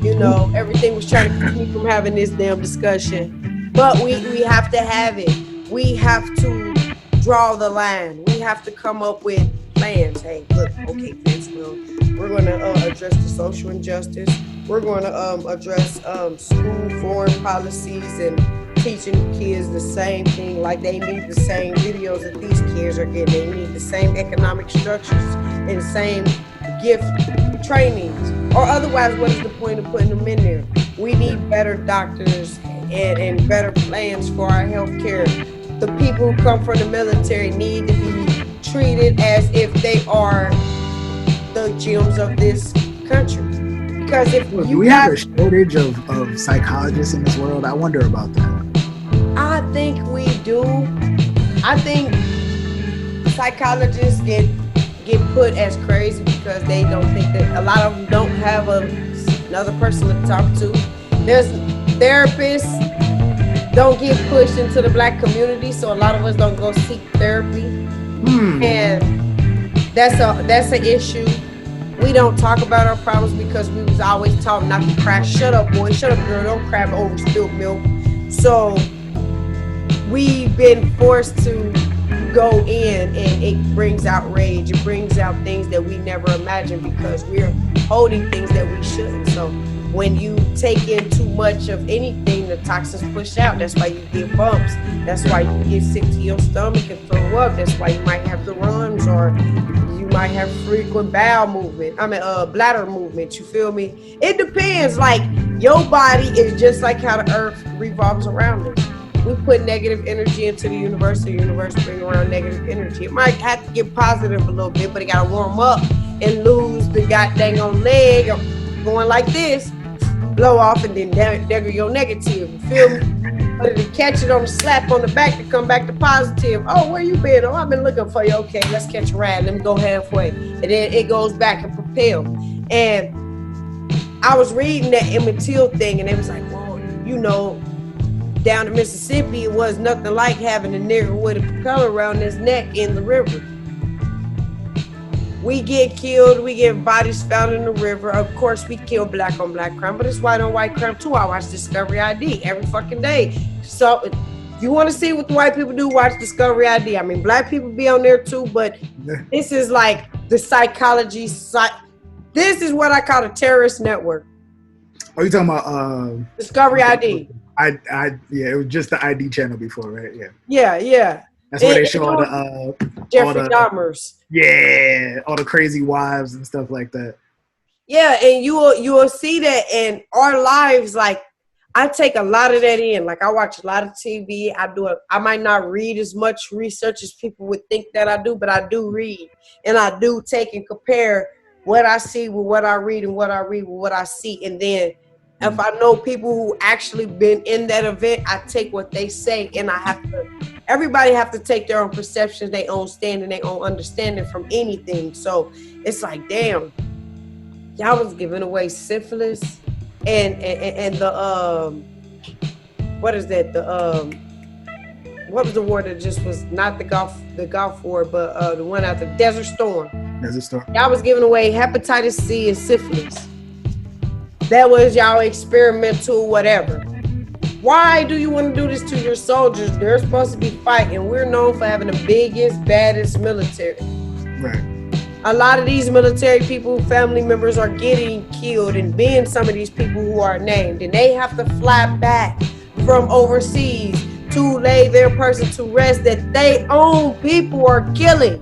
You know, everything was trying to keep me from having this damn discussion. But we have to have it. We have to draw the line. We have to come up with plans. Hey, look, okay, Vince, we're going to address the social injustice. We're going to address school foreign policies and teaching kids the same thing, like they need the same videos that these kids are getting. They need the same economic structures and same gift trainings. Or otherwise, what is the point of putting them in there? We need better doctors and better plans for our health care. The people who come from the military need to be treated as if they are the gems of this country. Because if do we have a shortage of psychologists in this world? I wonder about that. I think we do. I think psychologists get put as crazy because they don't think that a lot of them don't have another person to talk to. There's therapists don't get pushed into the black community, so a lot of us don't go seek therapy. And that's an issue. We don't talk about our problems because we was always taught not to cry. Shut up, boy. Shut up, girl. Don't cry over spilled milk. So we've been forced to go in, and it brings out rage. It brings out things that we never imagined because we're holding things that we shouldn't. So when you take in too much of anything, the toxins push out. That's why you get bumps. That's why you get sick to your stomach and throw up. That's why you might have the runs, or you might have frequent bowel movement. Bladder movement. You feel me? It depends. Like, your body is just like how the earth revolves around us. We put negative energy into the universe bring around negative energy. It might have to get positive a little bit, but it gotta warm up and lose the goddamn on leg going like this, blow off, and then dagger your negative. You feel me? But to catch it on the slap on the back to come back to positive. Oh, where you been? Oh, I've been looking for you. Okay, let's catch a ride. Let me go halfway. And then it goes back and propel. And I was reading that Emmett Till thing, and it was like, well, you know, down in Mississippi, it was nothing like having a nigger with a propeller around his neck in the river. We get killed, we get bodies found in the river. Of course, we kill black on black crime, but it's white on white crime too. I watch Discovery ID every fucking day. So if you want to see what the white people do, watch Discovery ID. I mean, black people be on there too, but this is like the psychology. This is what I call a terrorist network. Are you talking about Discovery ID? Yeah, it was just the ID channel before, right? Yeah. That's where they show all the Jeffrey Dahmers. Yeah, all the crazy wives and stuff like that. Yeah, and you will see that in our lives. Like, I take a lot of that in. Like, I watch a lot of TV. I might not read as much research as people would think that I do, but I do read, and I do take and compare what I see with what I read, and what I read with what I see, and then if I know people who actually been in that event, I take what they say, and everybody have to take their own perceptions, their own standing, their own understanding from anything. So it's like, damn, y'all was giving away syphilis and the what is that? What was the war that just was not the Gulf War, but the one out the Desert Storm. Y'all was giving away hepatitis C and syphilis. That was y'all experimental whatever. Why do you want to do this to your soldiers? They're supposed to be fighting. We're known for having the biggest, baddest military. Right. A lot of these military people, family members are getting killed and being some of these people who are named, and they have to fly back from overseas to lay their person to rest that they own people are killing.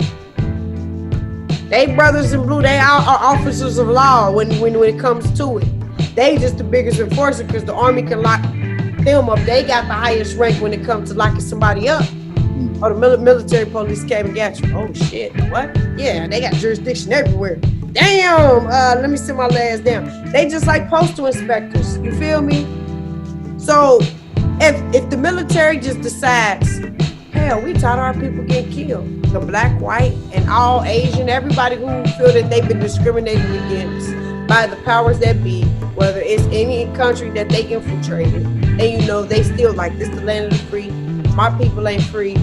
They brothers in blue, they are officers of law when it comes to it. They just the biggest enforcer because the army can lock them up. They got the highest rank when it comes to locking somebody up. Oh, the military police came and got you. Oh shit, what? Yeah, they got jurisdiction everywhere. Damn, let me sit my last down. They just like postal inspectors, you feel me? So if the military just decides, hell, we tired of our people getting killed, the black, white, and all Asian, everybody who feel that they've been discriminated against by the powers that be, whether it's any country that they infiltrated, and you know they still like this the land of the free. My people ain't free.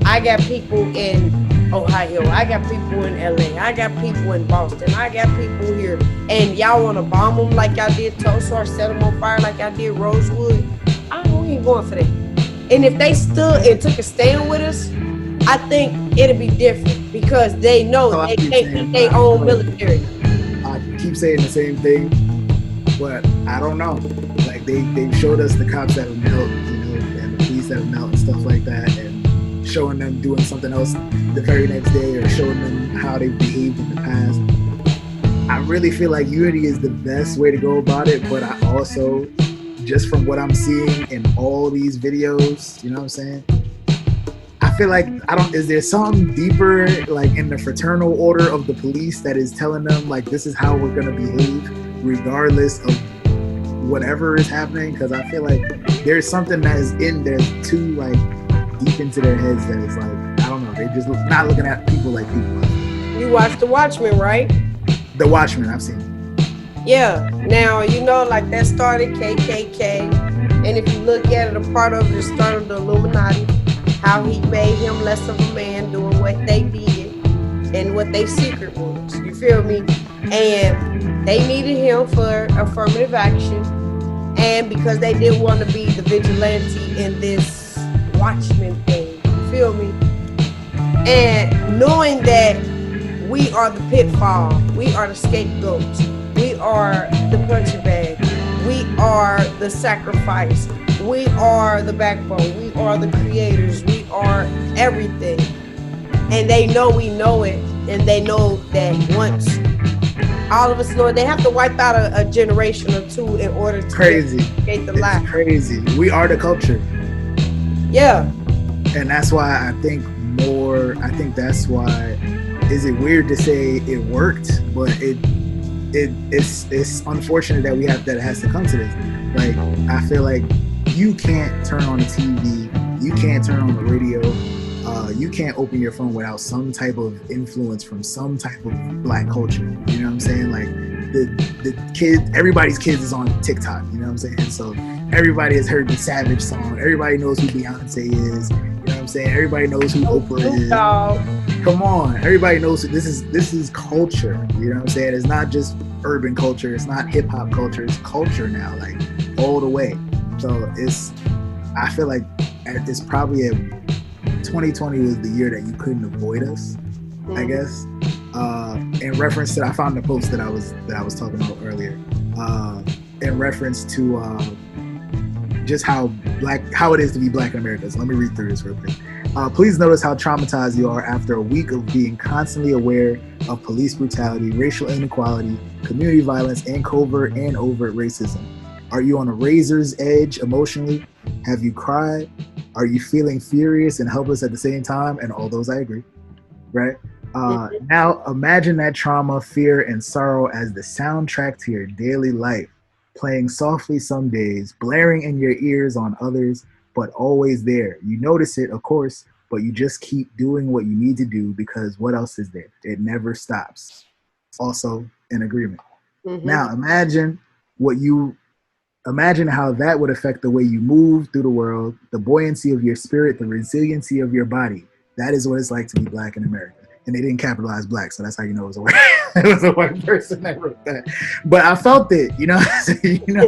I got people in Ohio, I got people in LA, I got people in Boston, I got people here, and y'all want to bomb them like y'all did Tulsa or set them on fire like y'all did Rosewood. I ain't going for that. And if they stood and took a stand with us, I think it'll be different because they know they can't beat their own military. I keep saying the same thing, but I don't know. Like they've showed us the cops that have knelt, you know, and the police that have knelt and stuff like that, and showing them doing something else the very next day, or showing them how they behaved in the past. I really feel like unity is the best way to go about it, but I also, just from what I'm seeing in all these videos, you know what I'm saying? I feel like, is there something deeper, like in the fraternal order of the police that is telling them, like, this is how we're gonna behave, regardless of whatever is happening? Because I feel like there's something that is in there too, like, deep into their heads that is like, I don't know, they just not looking at people like people. You watched The Watchmen, right? The Watchmen, I've seen. Yeah. Now, you know, like that started KKK. And if you look at it, a part of it started the Illuminati, how he made him less of a man doing what they did and what their secret was. You feel me? And they needed him for affirmative action. And because they didn't want to be the vigilante in this Watchmen thing. You feel me? And knowing that we are the pitfall, we are the scapegoats, we are the punching bag, we are the sacrifice, we are the backbone, we are the creators, we are everything. And they know we know it, and they know that once all of us know it, they have to wipe out a generation or two in order to create the lie. Crazy. We are the culture. Yeah. And that's why I think that's why, is it weird to say it worked, but it's unfortunate that that it has to come to this. Like, I feel like you can't turn on the TV, you can't turn on the radio, you can't open your phone without some type of influence from some type of black culture. You know what I'm saying? Like the kid, everybody's kids is on TikTok. You know what I'm saying? So everybody has heard the Savage song. Everybody knows who Beyonce is. You know what I'm saying? Everybody knows who Oprah is. Come on, everybody knows this is culture. You know what I'm saying? It's not just urban culture. It's not hip hop culture. It's culture now, like all the way. So I feel like it's probably 2020 was the year that you couldn't avoid us, I guess. In reference to, I found the post that I was talking about earlier. In reference to just how it is to be black in America. So let me read through this real quick. Please notice how traumatized you are after a week of being constantly aware of police brutality, racial inequality, community violence, and covert and overt racism. Are you on a razor's edge emotionally? Have you cried? Are you feeling furious and helpless at the same time? And all those I agree, right? Now imagine that trauma, fear, and sorrow as the soundtrack to your daily life, playing softly some days, blaring in your ears on others, but always there. You notice it, of course, but you just keep doing what you need to do because what else is there? It never stops. Also in agreement. Mm-hmm. Now imagine how that would affect the way you move through the world, the buoyancy of your spirit, the resiliency of your body. That is what it's like to be black in America. And they didn't capitalize black, so that's how you know it was a white person that wrote that. But I felt it, you know what I'm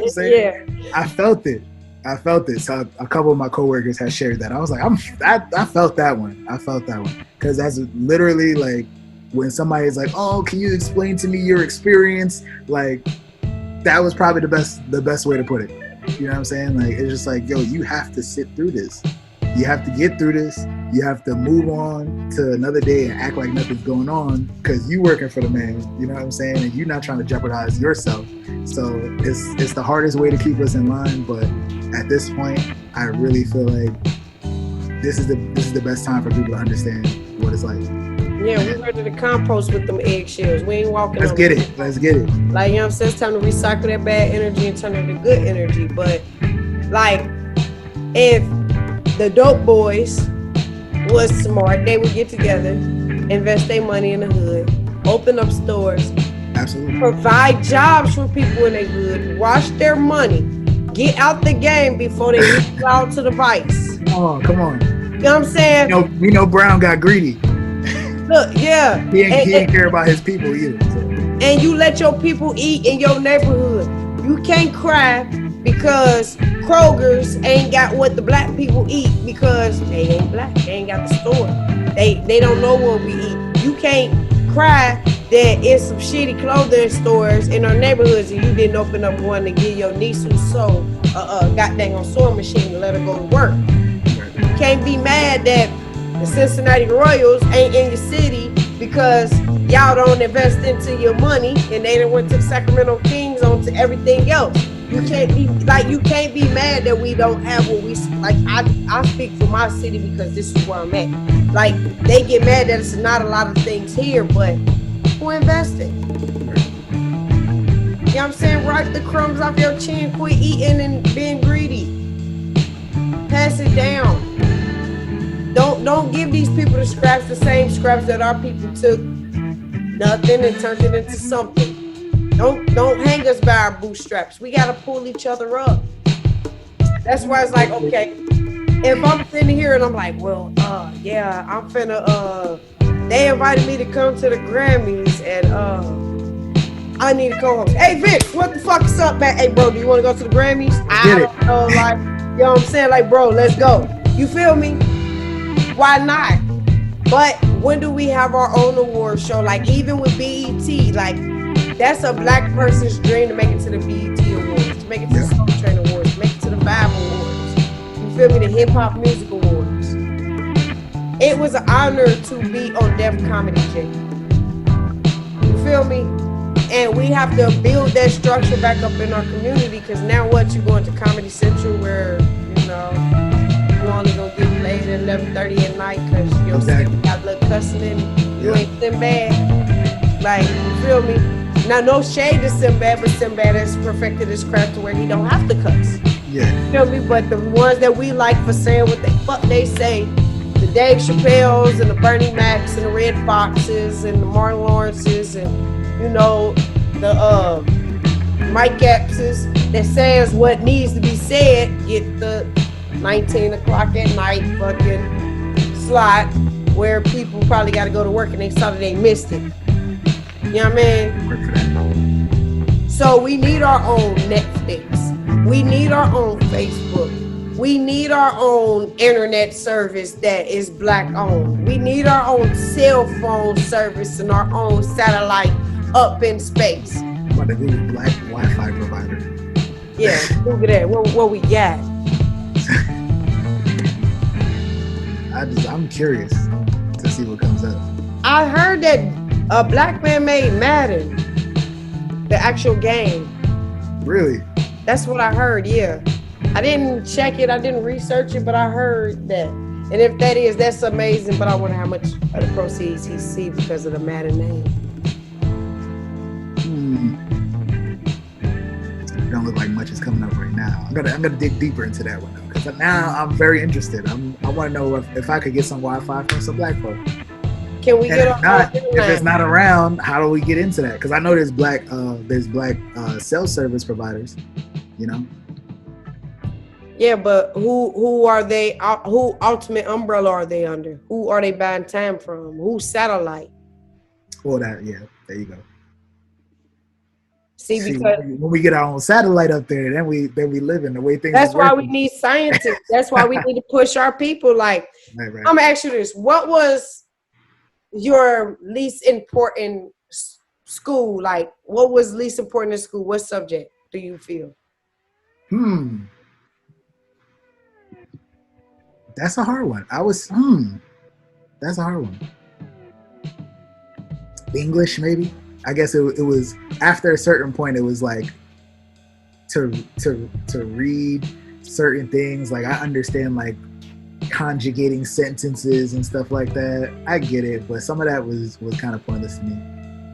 saying? Yeah. I felt it. So a couple of my coworkers had shared that. I was like, I felt that one. Because that's literally like when somebody's like, oh, can you explain to me your experience? Like, that was probably the best way to put it. You know what I'm saying? Like, it's just like, yo, you have to sit through this. You have to get through this. You have to move on to another day and act like nothing's going on because you working for the man. You know what I'm saying? And you're not trying to jeopardize yourself. So it's the hardest way to keep us in line. But at this point, I really feel like this is the best time for people to understand what it's like. Yeah, we ready to compost with them eggshells. We ain't walking. Let's get it. Let's get it. Like, you know what I'm saying? It's time to recycle that bad energy and turn it into good energy. But like, if the dope boys was smart, they would get together, invest their money in the hood, open up stores, absolutely, provide jobs for people in the hood, wash their money, get out the game before they reach out to the vice. Come on. You know what I'm saying? We know Brown got greedy. Look, yeah. He ain't care about his people either. So. And you let your people eat in your neighborhood. You can't cry because Kroger's ain't got what the black people eat because they ain't black. They ain't got the store. They don't know what we eat. You can't cry that it's some shitty clothing stores in our neighborhoods and you didn't open up one to give your niece who sew a goddamn sewing machine and let her go to work. You can't be mad that the Cincinnati Royals ain't in your city because y'all don't invest into your money and they done went to Sacramento Kings on to everything else. You can't be mad that we don't have what we like. I speak for my city because this is where I'm at. Like, they get mad that it's not a lot of things here, but who invested? You know what I'm saying? Wipe the crumbs off your chin, quit eating and being greedy. Pass it down. Don't give these people the same scraps that our people took nothing and turned it into something. Don't hang us by our bootstraps. We gotta pull each other up. That's why it's like, okay, if I'm sitting here and I'm like, well, yeah, I'm finna, they invited me to come to the Grammys and I need a co-host. Hey, Vic, what the fuck is up, man? Hey, bro, do you wanna go to the Grammys? I don't know, like, you know what I'm saying? Like, bro, let's go. You feel me? Why not? But when do we have our own award show? Like, even with BET, like, that's a black person's dream to make it to the BET Awards, to make it to the Soul Train Awards, to make it to the Vibe Awards. You feel me? The Hip Hop Music Awards. It was an honor to be on Def Comedy Jam. You feel me? And we have to build that structure back up in our community because now what? You going to Comedy Central where, you know, you only gonna get laid at 11:30 at night because your city got a little cussing in it. You ain't Sinbad. Like, you feel me? Now, no shade to Sinbad, but Sinbad has perfected his craft to where he don't have to cuss. Yeah. You feel me? But the ones that we like for saying what the fuck they say, the Dave Chappelles and the Bernie Macs and the Red Foxes and the Martin Lawrences and, you know, the Mike Eppses that says what needs to be said, get the 19 o'clock at night fucking slot where people probably got to go to work and they saw that they missed it. You know what I mean? So we need our own Netflix. We need our own Facebook. We need our own internet service that is black owned. We need our own cell phone service and our own satellite up in space. What a good black Wi-Fi provider. Yeah, look at that. What we got? I'm curious to see what comes up. I heard that a black man made Madden, the actual game. Really? That's what I heard, yeah. I didn't check it, I didn't research it, but I heard that. And if that is, that's amazing, but I wonder how much of the proceeds he see because of the Madden name. Don't look like much is coming up right now. I'm gonna dig deeper into that one though, because now I'm very interested. I want to know if I could get some Wi-Fi from some black folk. Can we get on? If it's not around, how do we get into that? Because I know there's black cell service providers, you know. Yeah, but who are they? Who ultimate umbrella are they under? Who are they buying time from? Who's satellite? Well, there you go. See, because when we get our own satellite up there, then we live in the way things. That's why we need scientists. That's why we need to push our people. Like, right. I'm gonna ask you this: what was your least important school? Like, what was least important in school? What subject do you feel? That's a hard one. That's a hard one. English, maybe. I guess it was after a certain point. It was like to read certain things. Like, I understand like conjugating sentences and stuff like that. I get it, but some of that was kind of pointless to me.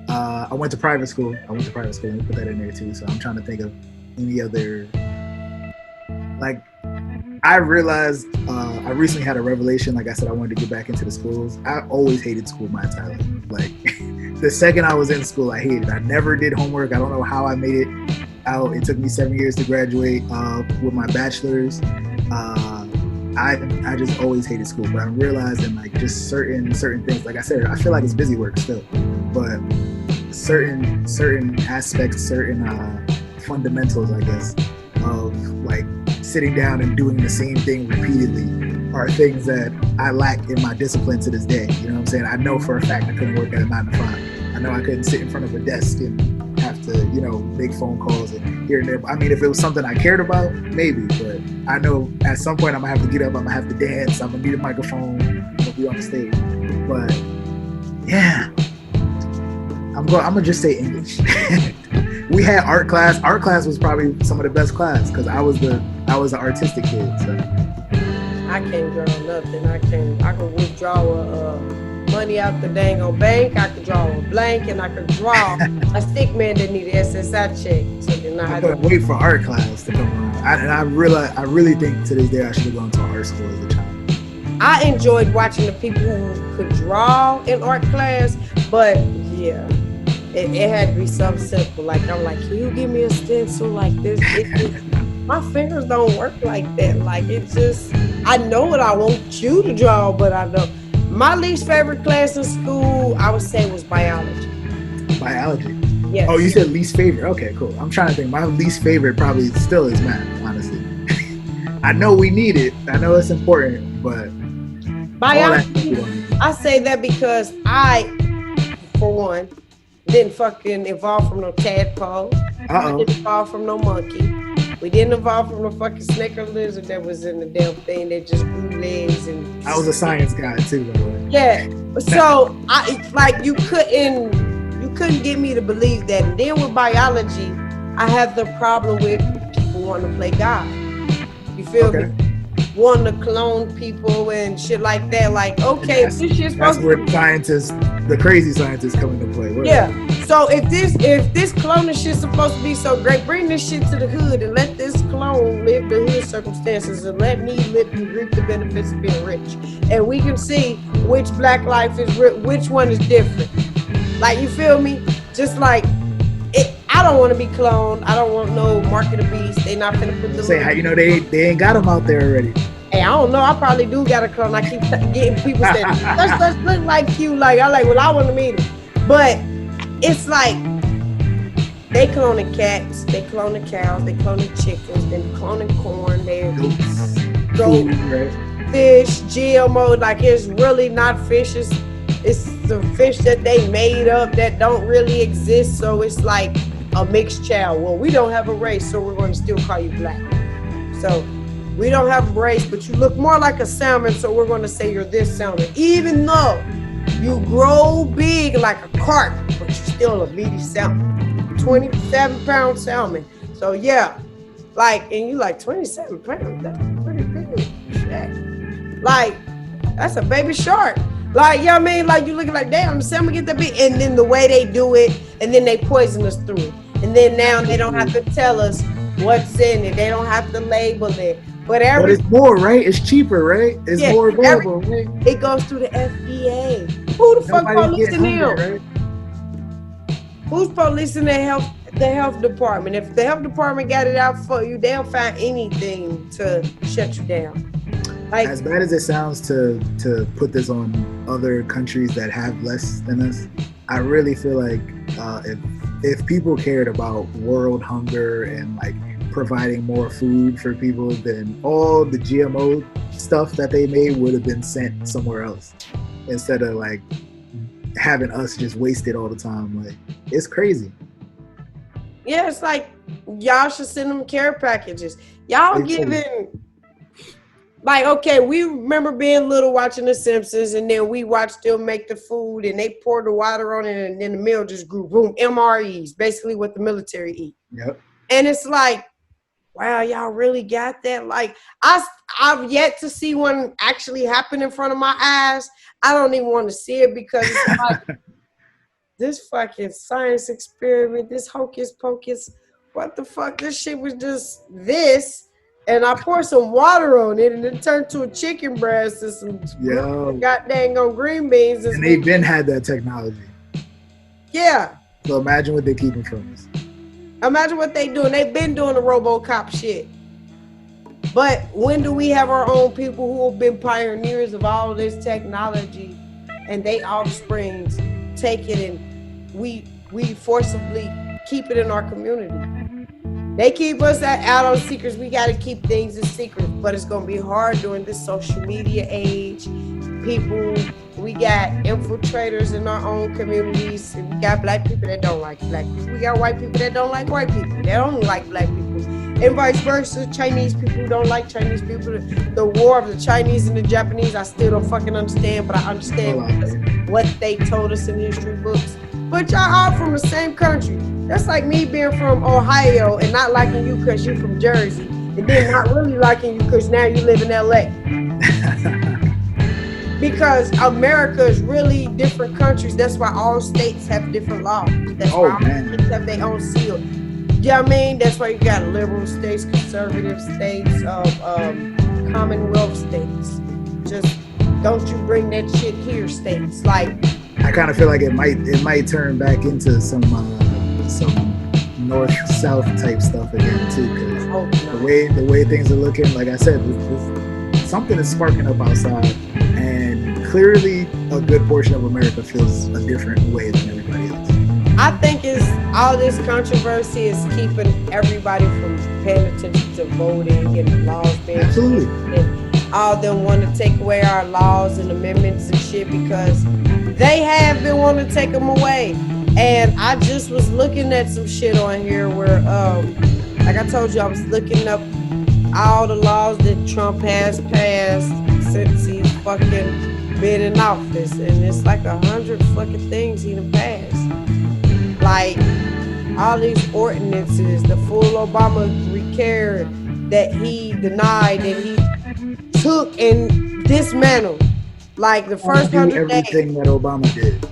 I went to private school. Let me put that in there too. So I'm trying to think of any other. Like, I realized I recently had a revelation. Like I said, I wanted to get back into the schools. I always hated school my entire life. Like, the second I was in school, I hated it. I never did homework. I don't know how I made it out. It took me 7 years to graduate with my bachelor's. I just always hated school. But I'm realizing like just certain things. Like I said, I feel like it's busy work still, but certain aspects, certain fundamentals, I guess, of like sitting down and doing the same thing repeatedly are things that I lack in my discipline to this day. You know what I'm saying? I know for a fact I couldn't work at a 9 to 5. I know I couldn't sit in front of a desk and have to, make phone calls and here and there. I mean, if it was something I cared about, maybe, but I know at some point I'm gonna have to get up, I'm gonna have to dance, I'm gonna need a microphone, I'm gonna be on the stage. But yeah, I'm gonna just say English. We had art class. Art class was probably some of the best class because I was an artistic kid. So I can't draw nothing. I can withdraw money out the dang old bank. I could draw a blank, and I could draw a stick man that need an SSI check. So then I couldn't wait for art class to come around. I really think to this day I should have gone to art school as a child. I enjoyed watching the people who could draw in art class, but yeah. It had to be something simple. Like, I'm like, can you give me a stencil like this? My fingers don't work like that. Like, I know what I want you to draw, but I don't. My least favorite class in school, I would say, was biology. Biology? Yes. Oh, you said least favorite. Okay, cool. I'm trying to think. My least favorite probably still is math, honestly. I know we need it. I know it's important, but biology, I say that because I, for one, didn't fucking evolve from no tadpole. We didn't evolve from no monkey. We didn't evolve from the fucking snake or lizard that was in the damn thing that just grew legs and. I was a science guy too, by the way. Yeah. So you couldn't get me to believe that. And then with biology, I have the problem with people wanting to play God. You feel me? Wanting to clone people and shit like that. Like, okay, if this shit's that's where the crazy scientists come into play. Yeah. So if this cloning shit's supposed to be so great, bring this shit to the hood and let this clone live the hood circumstances and let me live and reap the benefits of being rich. And we can see which black life is which one is different. Like, you feel me? Just like I don't want to be cloned. I don't want no mark of the beast. They not finna put the say how they ain't got them out there already. Hey, I don't know. I probably do got a clone. I keep getting people saying, let's look like you. Like, well, I want to meet him. But it's like they cloning cats, they cloning cows, they cloning chickens, they cloning corn, they grow fish, GMO. Like, it's really not fish. It's the fish that they made up that don't really exist. So it's like a mixed child. Well, we don't have a race, so we're going to still call you black. So we don't have a race, but you look more like a salmon, so we're going to say you're this salmon. Even though you grow big like a carp, but you're still a meaty salmon. 27-pound salmon. So yeah, like, and you like 27 pounds. That's pretty big. Shit. Like, that's a baby shark. Like, you know what I mean? Like, you looking like, damn, the salmon get that big. And then the way they do it, and then they poison us through it. And then now they don't have to tell us what's in it. They don't have to label it. But it's more, right? It's cheaper, right? It's more available, right? It goes through the FDA. Who the fuck policing them? Right? Who's policing the health department? If the health department got it out for you, they'll find anything to shut you down. Like, as bad as it sounds to put this on other countries that have less than us, I really feel like if people cared about world hunger and like providing more food for people, then all the GMO stuff that they made would have been sent somewhere else instead of like having us just wasted all the time. Like, it's crazy. Yeah, it's like y'all should send them care packages. Y'all giving, like, okay, we remember being little watching The Simpsons, and then we watched them make the food, and they poured the water on it, and then the meal just grew. Boom, MREs, basically what the military eat. Yep. And it's like, wow, y'all really got that? Like, I've yet to see one actually happen in front of my eyes. I don't even want to see it because it's like, this fucking science experiment, this hocus pocus, what the fuck? This shit was just this, and I poured some water on it, and it turned to a chicken breast and some goddamn on green beans. And they've been had that technology. Yeah. So imagine what they're keeping from us. Imagine what they doing. They've been doing the RoboCop shit. But when do we have our own people who have been pioneers of all of this technology, and they offsprings take it and we forcibly keep it in our community? They keep us out on secrets. We got to keep things a secret, but it's going to be hard during this social media age. People, we got infiltrators in our own communities, and we got black people that don't like black people. We got white people that don't like white people. They don't like black people, and vice versa. Chinese people don't like Chinese people. The war of the Chinese and the Japanese, I still don't fucking understand, but I understand what they told us in history books. But y'all are from the same country. That's like me being from Ohio and not liking you because you're from Jersey, and then not really liking you because now you live in LA. Because America is really different countries. That's why all states have different laws. That's why all states have their own seal. You know what I mean? That's why you got liberal states, conservative states, Commonwealth states. Just don't you bring that shit here states. Like, I kind of feel like it might turn back into some north-south type stuff again too. Because the way things are looking, like I said, something is sparking up outside. And clearly a good portion of America feels a different way than everybody else. I think all this controversy is keeping everybody from paying attention to voting and laws being absolutely. And all them want to take away our laws and amendments and shit because they have been wanting to take them away. And I just was looking at some shit on here where, like I told you, I was looking up all the laws that Trump has passed since he's fucking been in office, and it's like 100 fucking things he done passed. Like all these ordinances, the full Obamacare that he denied, that he took and dismantled. Like the first 100 days. Everything that Obama did.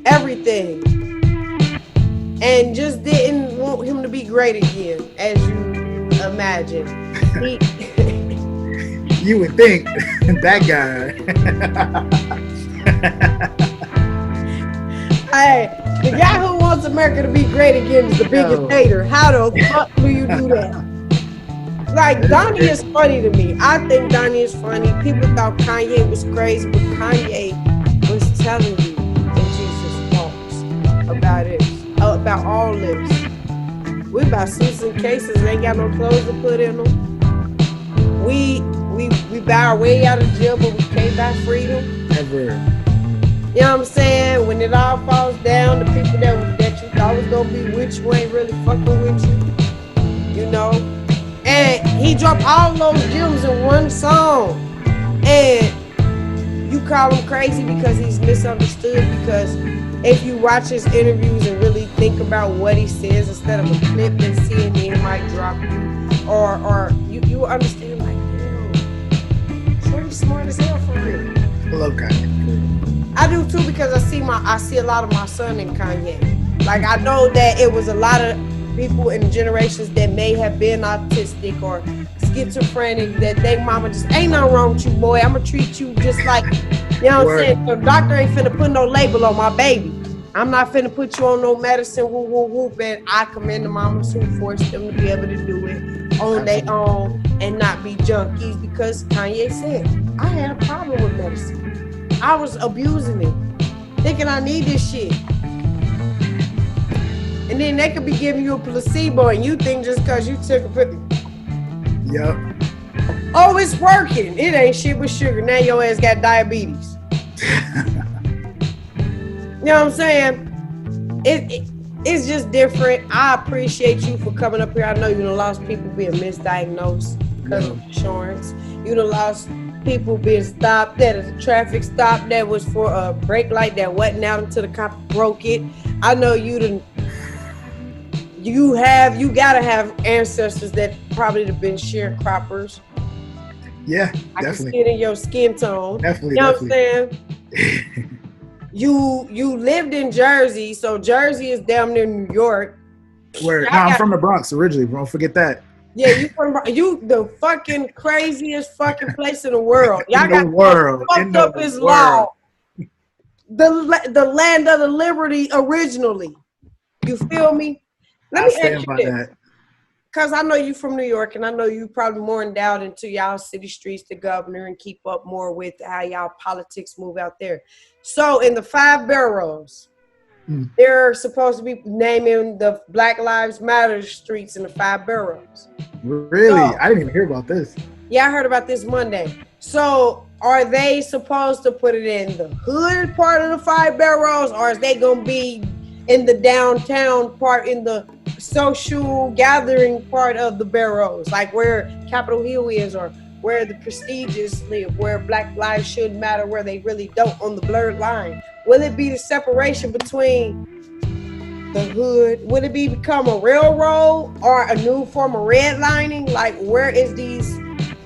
Everything. And just didn't want him to be great again, as you imagine. You would think that guy. Hey, the guy who wants America to be great again is the biggest hater. How the fuck do you do that? Like, Donnie is funny to me. I think Donnie is funny. People thought Kanye was crazy, but Kanye was telling you in Jesus talks about it, about all this. We about Susan cases, ain't got no clothes to put in them. We buy our way out of jail, but we can't buy freedom. Never. You know what I'm saying? When it all falls down, the people that you thought was gonna be with you ain't really fucking with you. You know? And he dropped all those gems in one song. And you call him crazy because he's misunderstood, because if you watch his interviews and really think about what he says instead of a clip that CNN might drop you, or you understand, like, damn, Shorty's smart as hell for real. I love Kanye. I do too, because I see a lot of my son in Kanye. Like, I know that it was a lot of people in generations that may have been autistic or schizophrenic, that they mama just, ain't nothing wrong with you, boy. I'm gonna treat you just like, you know what I'm saying? The doctor ain't finna put no label on my baby. I'm not finna put you on no medicine, whoop, whoop, whoop. And I commend the mamas who forced them to be able to do it on their own and not be junkies, because Kanye said, I had a problem with medicine. I was abusing it, thinking I need this shit. And then they could be giving you a placebo and you think just because you took a pill. Yep. Oh, it's working. It ain't shit but sugar. Now your ass got diabetes. know what I'm saying? It's just different. I appreciate you for coming up here. I know you done lost people being misdiagnosed because of insurance. You done lost people being stopped at a traffic stop that was for a brake light that wasn't out until the cop broke it. I know you gotta have ancestors that probably have been sharecroppers. Yeah, I definitely. can see it in your skin tone. Definitely, You know what I'm saying? You lived in Jersey, so Jersey is down near New York. I'm from the Bronx originally. Don't forget that. Yeah, you the fucking craziest fucking place in the world. Y'all In the got world. fucked up as law. The land of the liberty originally. You feel me? Let me ask you this. Because I know you from New York, and I know you probably more endowed into y'all city streets, the governor, and keep up more with how y'all politics move out there. So in the 5 boroughs, they're supposed to be naming the Black Lives Matter streets in the 5 boroughs. Really? So, I didn't even hear about this. Yeah, I heard about this Monday. So are they supposed to put it in the hood part of the 5 boroughs, or is they going to be in the downtown part, in the social gathering part of the boroughs, like where Capitol Hill is, or where the prestigious live, where Black lives should matter, where they really don't, on the blurred line? Will it be the separation between the hood? Would it become a railroad or a new form of redlining? Like, where is these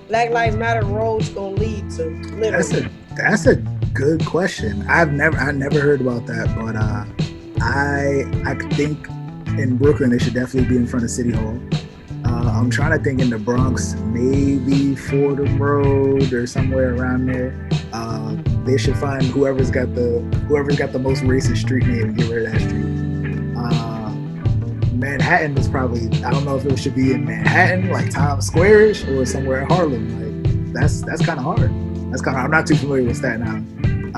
Black Lives Matter roads gonna lead to? Literally? That's a good question. I never heard about that, but I think in Brooklyn they should definitely be in front of City Hall. I'm trying to think in the Bronx, maybe Fordham Road or somewhere around there. They should find whoever's got the most racist street name and get rid of that street. Manhattan is probably, I don't know if it should be in Manhattan, like Times Square-ish, or somewhere in Harlem. Like that's kind of hard. I'm not too familiar with Staten Island.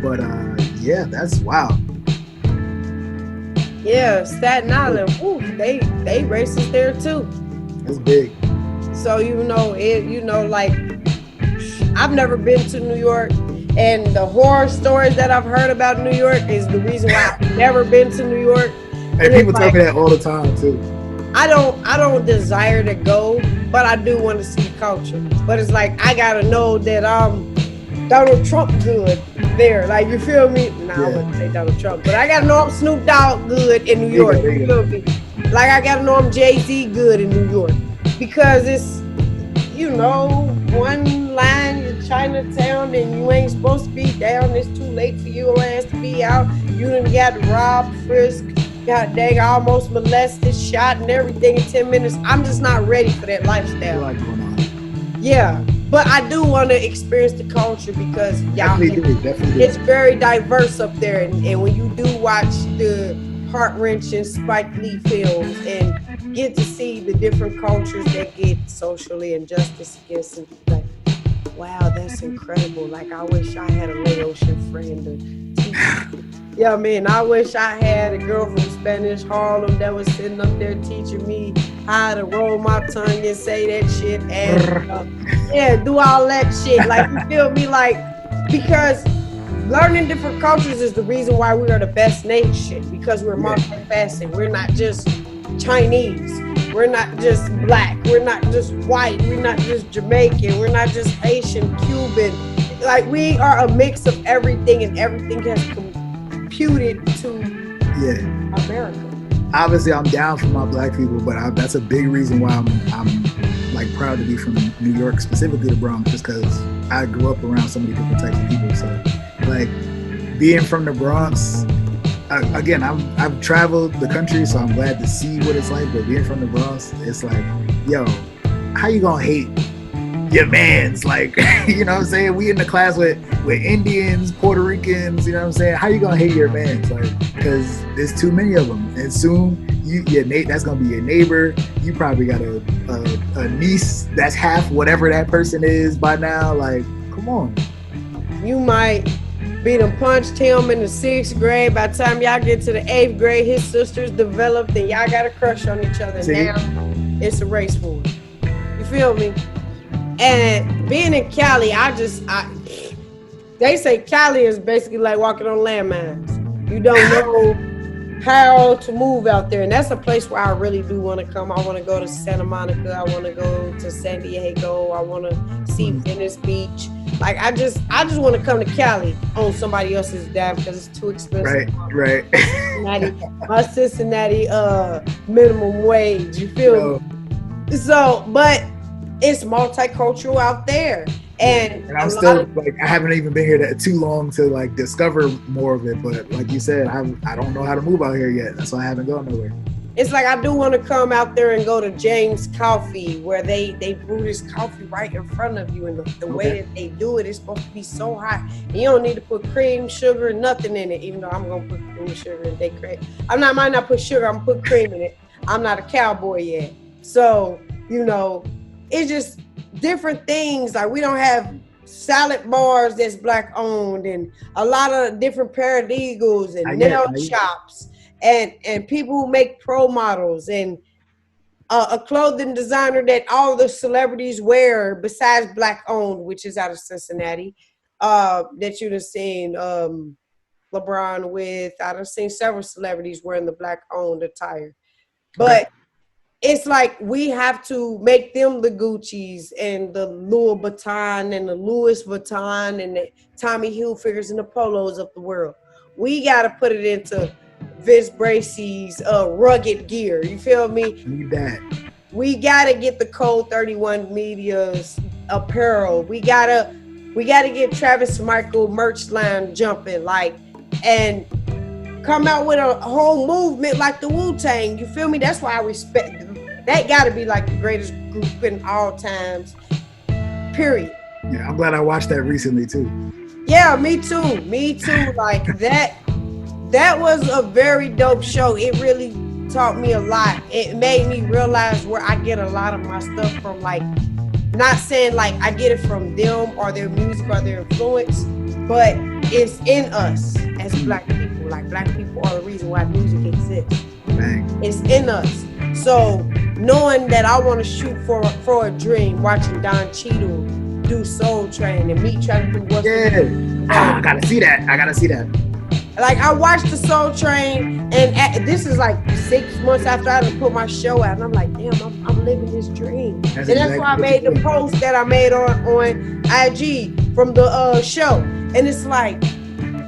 But yeah, that's wild. Yeah, Staten Island. Ooh, they racist there too. It's big. So like, I've never been to New York, and the horror stories that I've heard about New York is the reason why I've never been to New York. And people tell me that all the time too. I don't desire to go, but I do want to see the culture. But it's like, I gotta know that Donald Trump good there. Like, you feel me? I wouldn't say Donald Trump, but I gotta know I'm Snoop Dogg good in New York. You feel me? Like, I gotta know I'm Jay-Z good in New York, because it's, one line in Chinatown and you ain't supposed to be down. It's too late for your ass to be out. You done got robbed, frisked, God dang, almost molested, shot, and everything in 10 minutes. I'm just not ready for that lifestyle. Yeah, but I do want to experience the culture, because definitely. It's very diverse up there. And when you do watch the heart-wrenching Spike Lee films and get to see the different cultures that get socially injustice against, and like, wow, that's incredible. Like, I wish I had a Laotian friend to teach me. Yeah, man, I wish I had a girl from Spanish Harlem that was sitting up there teaching me how to roll my tongue and say that shit, and do all that shit. Like, you feel me? Like, because learning different cultures is the reason why we are the best nation, because we're multifaceted. We're not just Chinese. We're not just black. We're not just white. We're not just Jamaican. We're not just Haitian, Cuban. Like, we are a mix of everything, and everything has computed to America. Obviously, I'm down for my black people, but that's a big reason why I'm like proud to be from New York, specifically the Bronx, just because I grew up around so many different types of people. So, like, being from the Bronx, again, I've traveled the country, so I'm glad to see what it's like. But being from the Bronx, it's like, yo, how you gonna hate your mans? Like, you know what I'm saying? We in the class with Indians, Puerto Ricans, you know what I'm saying? How you gonna hate your mans? Like, because there's too many of them, and soon that's gonna be your neighbor. You probably got a niece that's half whatever that person is by now. Like, come on. You might be done punched him in the 6th grade. By the time y'all get to the 8th grade, his sisters developed and y'all got a crush on each other. See? Now it's a race war. You feel me? And being in Cali, they say Cali is basically like walking on landmines. You don't know how to move out there. And that's a place where I really do want to come. I want to go to Santa Monica. I want to go to San Diego. I want to see Venice Beach. Like, I just want to come to Cali on somebody else's dime because it's too expensive. Right. My Cincinnati minimum wage. You feel me? So, but it's multicultural out there. And I'm still like, I haven't even been here too long to like discover more of it. But like you said, I don't know how to move out here yet. That's why I haven't gone nowhere. It's like I do want to come out there and go to James Coffee, where they brew this coffee right in front of you, and the way that they do it is supposed to be so hot. And you don't need to put cream, sugar, nothing in it. Even though I'm gonna put cream, sugar, and they cream. Might not put sugar. I'm gonna put cream in it. I'm not a cowboy yet, so it's just different things. Like, we don't have salad bars that's black owned, and a lot of different paralegals and nail shops and people who make pro models, and a clothing designer that all the celebrities wear besides black owned, which is out of Cincinnati, that you'd have seen LeBron with. I've seen several celebrities wearing the black owned attire, but it's like we have to make them the Gucci's and the Louis Vuitton and the Louis Vuitton and the Tommy Hilfigers and the Polos of the world. We got to put it into Vince Bracey's rugged gear. You feel me? Need that. We got to get the Code 31 Media's apparel. We got to get Travis Michael merch line jumping, and come out with a whole movement like the Wu-Tang. You feel me? That's why I respect them. That got to be like the greatest group in all times, period. Yeah, I'm glad I watched that recently too. Yeah, me too. Like, that was a very dope show. It really taught me a lot. It made me realize where I get a lot of my stuff from. Like, not saying like I get it from them or their music or their influence, but it's in us as black people. Like, black people are the reason why music exists. Dang. It's in us. So knowing that I want to shoot for a dream, watching Don Cheadle do Soul Train and me trying to do what's I gotta see that. Like, I watched the Soul Train, and this is like 6 months after I put my show out, and I'm like, damn, I'm living this dream. That's why I made the post that I made on IG from the show. And it's like,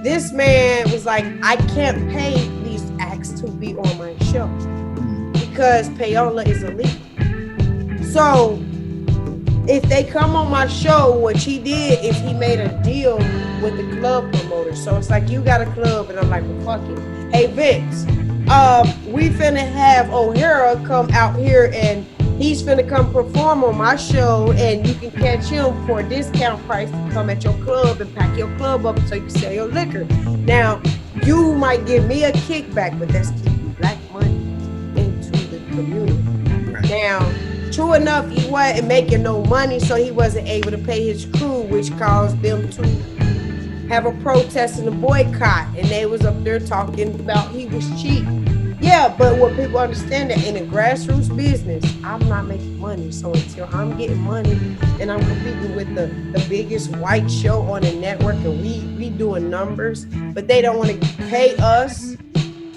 this man was like, I can't pay these acts to be on my show because payola is illegal. So if they come on my show, what he did is he made a deal with the club promoter. So it's like, you got a club, and I'm like, well, fuck it. Hey, Vince, we finna have O'Hara come out here, and he's finna come perform on my show, and you can catch him for a discount price to come at your club and pack your club up so you can sell your liquor. Now, you might give me a kickback, but that's keeping black money into the community. Right. Now, true enough, he wasn't making no money, so he wasn't able to pay his crew, which caused them to have a protest and a boycott. And they was up there talking about he was cheap. Yeah, but what people understand, that in a grassroots business, I'm not making money. So until I'm getting money and I'm competing with the biggest white show on the network, and we doing numbers, but they don't want to pay us.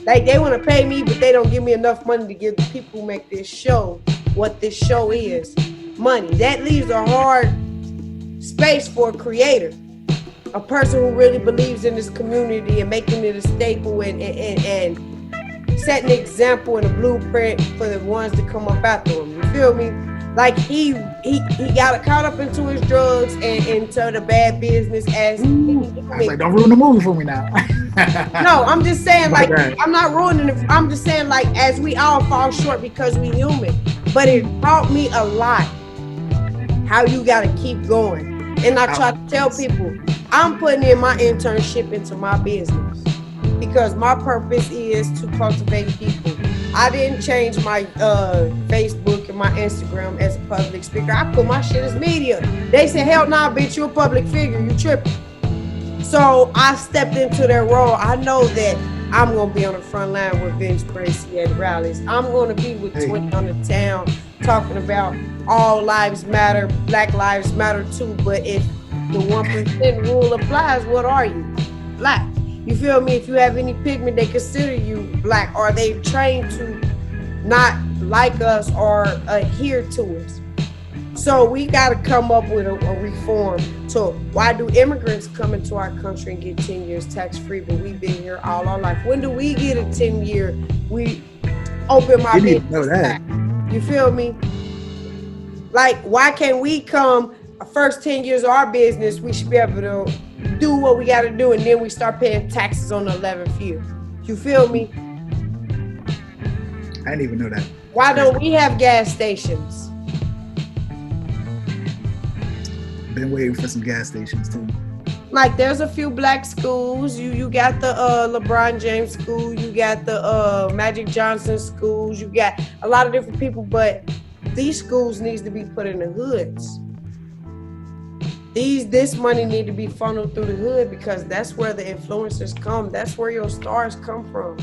Like, they want to pay me, but they don't give me enough money to give the people who make this show what this show is, money. That leaves a hard space for a creator, a person who really believes in this community and making it a staple and setting an example and a blueprint for the ones that come up after him. You feel me? Like, he got caught up into his drugs and into the bad business as I was like, don't ruin the movie for me now. No, I'm just saying, like, I'm not ruining it. I'm just saying, like, as we all fall short because we human. But it taught me a lot how you got to keep going. And I try to tell people, I'm putting in my internship into my business because my purpose is to cultivate people. I didn't change my Facebook and my Instagram as a public speaker. I put my shit as media. They said, hell nah, bitch, you a public figure. You tripping. So I stepped into their role. I know that I'm going to be on the front line with Vince Bracey at rallies. I'm going to be with 20 on the town talking about all lives matter, Black lives matter too. But if the 1% rule applies, what are you? Black. You feel me? If you have any pigment, they consider you black, or they trained to not like us or adhere to us. So we got to come up with a reform. So why do immigrants come into our country and get 10 years tax-free, but we've been here all our life? When do we get a 10-year, we open my business back? You feel me? Like, why can't we come, first 10 years of our business, we should be able to do what we got to do, and then we start paying taxes on the 11th year. You feel me? I didn't even know that. Why don't we have gas stations? Been waiting for some gas stations too. Like, there's a few black schools. You got the LeBron James school. You got the Magic Johnson schools. You got a lot of different people, but these schools needs to be put in the hoods. This money need to be funneled through the hood, because that's where the influencers come. That's where your stars come from.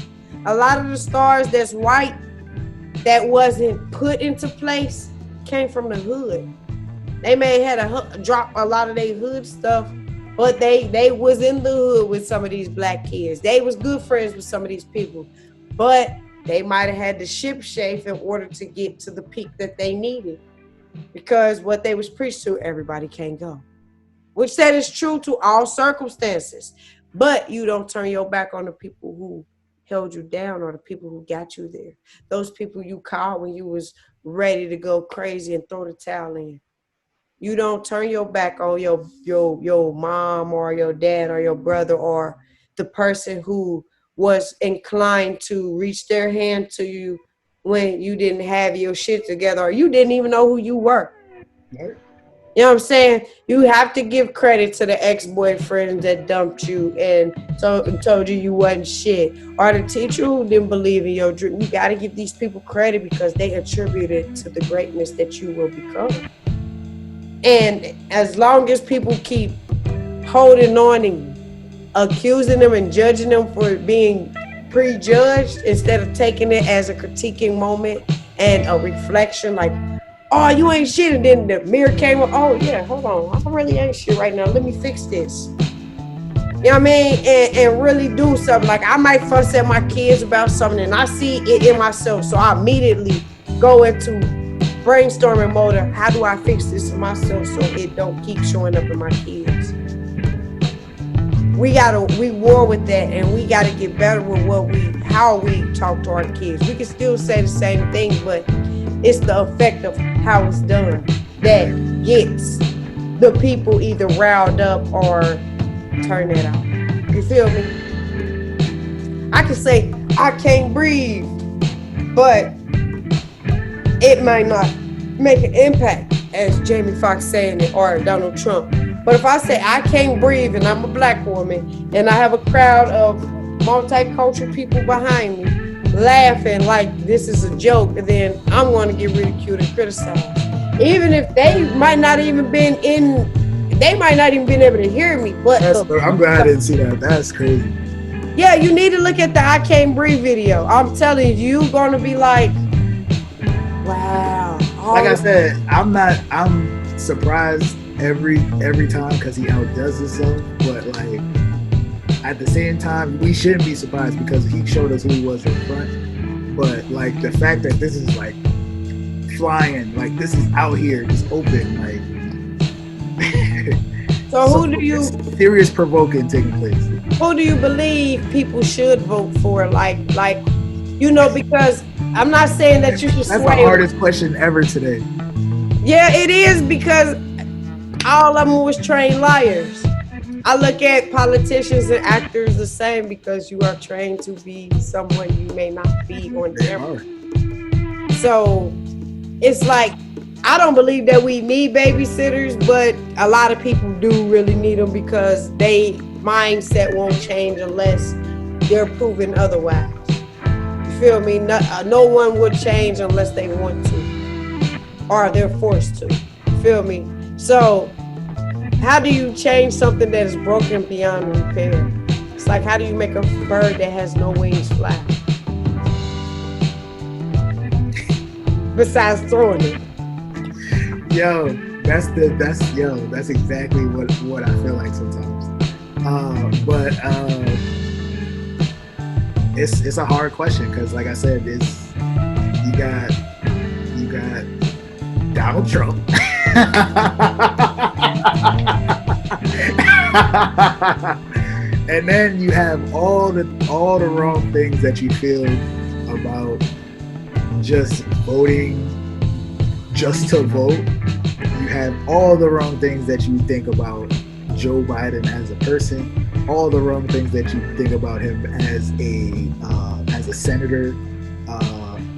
A lot of the stars that's white that wasn't put into place came from the hood. They may have had to drop a lot of their hood stuff, but they was in the hood with some of these black kids. They was good friends with some of these people, but they might have had to ship shape in order to get to the peak that they needed, because what they was preached to, everybody can't go, which that is true to all circumstances. But you don't turn your back on the people who held you down, or the people who got you there. Those people you called when you was ready to go crazy and throw the towel in. You don't turn your back on your mom or your dad or your brother, or the person who was inclined to reach their hand to you when you didn't have your shit together, or you didn't even know who you were. Right. You know what I'm saying? You have to give credit to the ex-boyfriend that dumped you and told you wasn't shit, or the teacher who didn't believe in your dream. You got to give these people credit, because they attributed to the greatness that you will become. And as long as people keep holding on and accusing them and judging them for being prejudged, instead of taking it as a critiquing moment and a reflection, like, oh, you ain't shit, and then the mirror came up, oh yeah, hold on, I really ain't shit right now, let me fix this. You know what I mean? And really do something. Like, I might fuss at my kids about something, and I see it in myself, so I immediately go into brainstorming mode of, how do I fix this in myself so it don't keep showing up in my kids? We war with that, and we gotta get better with how we talk to our kids. We can still say the same thing, but it's the effect of how it's done that gets the people either riled up or turn it out. You feel me? I can say I can't breathe, but it might not make an impact as Jamie Foxx saying it, or Donald Trump. But if I say I can't breathe, and I'm a black woman, and I have a crowd of multicultural people behind me laughing like this is a joke, then I'm going to get ridiculed and criticized. Even if they might not even been able to hear me. But I'm glad I didn't see that. That's crazy. Yeah, you need to look at the I Can't Breathe video. I'm telling you, you're going to be like, wow. Like I said, I'm surprised every time because he outdoes himself, but like at the same time we shouldn't be surprised because he showed us who he was in front. But like the fact that this is like flying, like this is out here just open, like so who do you serious provoking taking place? Who do you believe people should vote for? Like you know, because I'm not saying that you should sway. That's the hardest question ever today. Yeah, it is, because all of them was trained liars. I look at politicians and actors the same, because you are trained to be someone you may not be on camera. So it's like, I don't believe that we need babysitters, but a lot of people do really need them, because they mindset won't change unless they're proven otherwise. You feel me? No one would change unless they want to, or they're forced to. You feel me? So how do you change something that is broken beyond repair? It's like, how do you make a bird that has no wings fly? Besides throwing it. That's exactly what I feel like sometimes. it's a hard question because, like I said, it's you got Donald Trump. And then you have all the wrong things that you feel about just voting just to vote. You have all the wrong things that you think about Joe Biden as a person, all the wrong things that you think about him as a senator,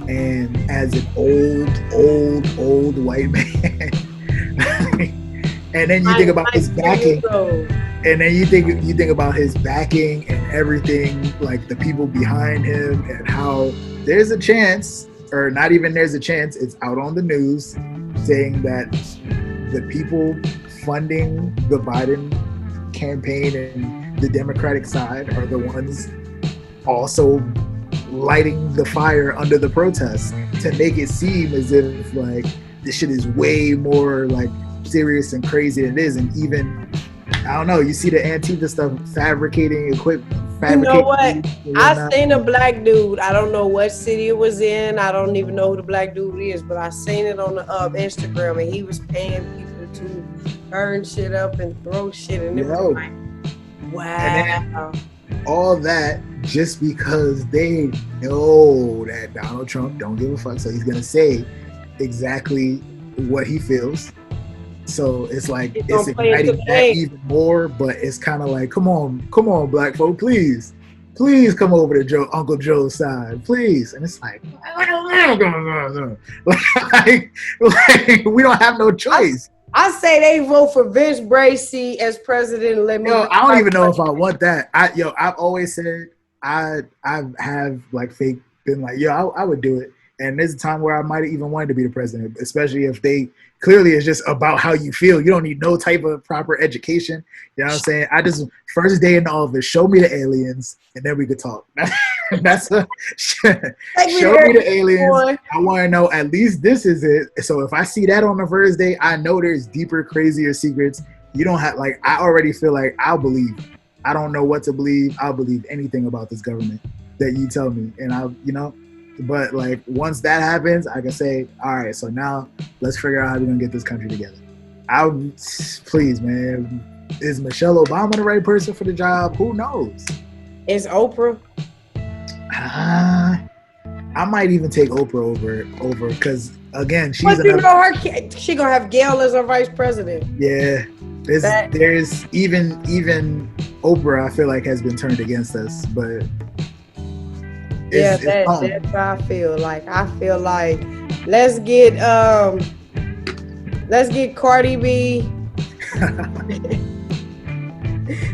and as an old white man. And then you think about his backing. And then you think about his backing and everything, like the people behind him, and how there's a chance, or not even there's a chance, it's out on the news saying that the people funding the Biden campaign and the Democratic side are the ones also lighting the fire under the protests to make it seem as if like this shit is way more like serious and crazy than it is. And even, I don't know, you see the Antifa stuff, fabricating equipment. You know what? I seen a black dude. I don't know what city it was in. I don't even know who the black dude is, but I seen it on the Instagram, and he was paying people to burn shit up and throw shit, and it was like, wow. All that just because they know that Donald Trump don't give a fuck, so he's gonna say exactly what he feels. So it's like it's igniting that even more, but it's kind of like, come on, black folk, please come over to Uncle Joe's side, please. And it's like we don't have no choice. I say they vote for Vince Bracey as president. Let me. I don't even know if I want that. I've always said I have like fake been like, I would do it. And there's a time where I might have even wanted to be the president, especially if they clearly it's just about how you feel. You don't need no type of proper education. You know what I'm saying? I just, first day in the office, show me the aliens, and then we could talk. That's a, show me the aliens. I want to know at least this is it. So if I see that on the first day, I know there's deeper, crazier secrets. You don't have, like, I already feel like I'll believe. I don't know what to believe. I'll believe anything about this government that you tell me. And but like once that happens, I can say, all right, so now let's figure out how we're gonna get this country together. Please, man, is Michelle Obama the right person for the job? Who knows? Is Oprah? I might even take Oprah over because again, she's she gonna have Gayle as her vice president. Yeah, there's even Oprah, I feel like, has been turned against us, but. That's how I feel. Like I feel like let's get Cardi B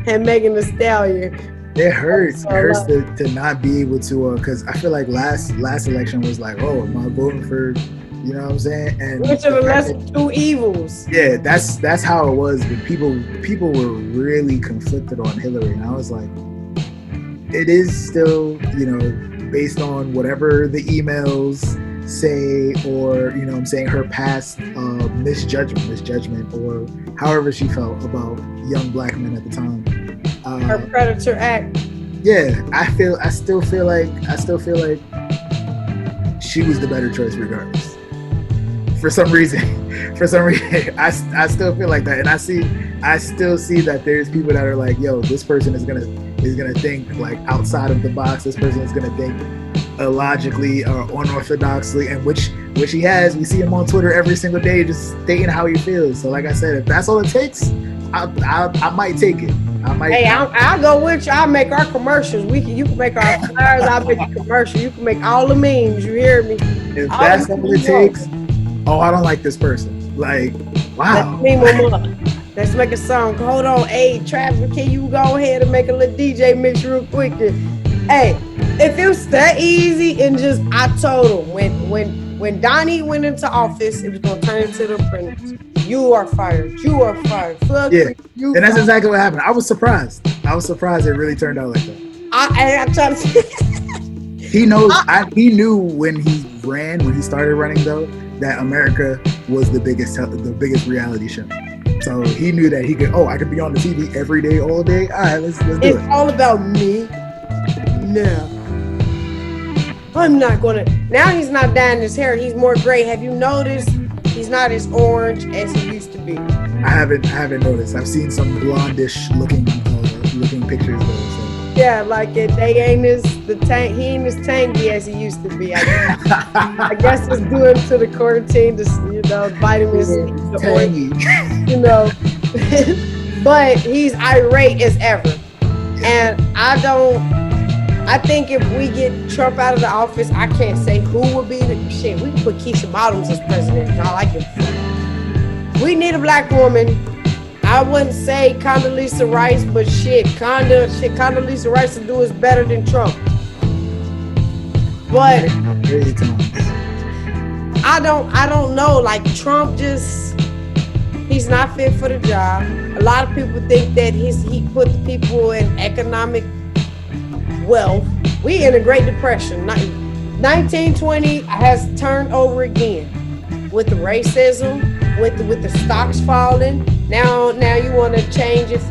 and Megan Thee Stallion. It hurts to not be able to because I feel like last election was like, oh, am I voting for, you know what I'm saying? And which of the lesser two evils? Yeah, that's how it was. But people were really conflicted on Hillary, and I was like, it is still, based on whatever the emails say, or you know what I'm saying, her past misjudgment, or however she felt about young black men at the time. Her predator act. Yeah, I still feel like she was the better choice regardless. For some reason, I still feel like that, and I still see that there's people that are like, yo, this person is gonna think like outside of the box. This person is gonna think illogically or unorthodoxly, and which he has. We see him on Twitter every single day, just stating how he feels. So, like I said, if that's all it takes, I might take it. I'll go with you. I'll make our commercials. You can make our flyers. I'll make a commercial. You can make all the memes. You hear me? If that's all it takes. Oh, I don't like this person. Like, wow. Let's make a song. Hold on, hey, Travis, can you go ahead and make a little DJ mix real quick? Hey, if it was that easy and just, I told him when Donnie went into office, it was gonna turn into the apprentice. You are fired. You are fired. Fuck you. And that's exactly what happened. I was surprised. It really turned out like that. I tried to. He knows. He knew when he started running though, that America was the biggest reality show. So he knew that he could. Oh, I could be on the TV every day, all day. All right, let's do it. It's all about me. No. I'm not gonna. Now he's not dyeing his hair. He's more gray. Have you noticed? He's not as orange as he used to be. I haven't noticed. I've seen some blondish looking pictures though. So. Yeah, like it. They ain't he ain't as tangy as he used to be. I guess it's due to the quarantine, vitamins C, the oil, But he's irate as ever, and I think if we get Trump out of the office, I can't say who will be the shit. We can put Keisha Bottoms as president. I like it. We need a black woman. I wouldn't say Condoleezza Rice, but Condoleezza Rice will do is better than Trump. But I don't know. Like Trump he's not fit for the job. A lot of people think that he put the people in economic wealth. We in a Great Depression. 1920 has turned over again with the racism, with the stocks falling. Now you want to change it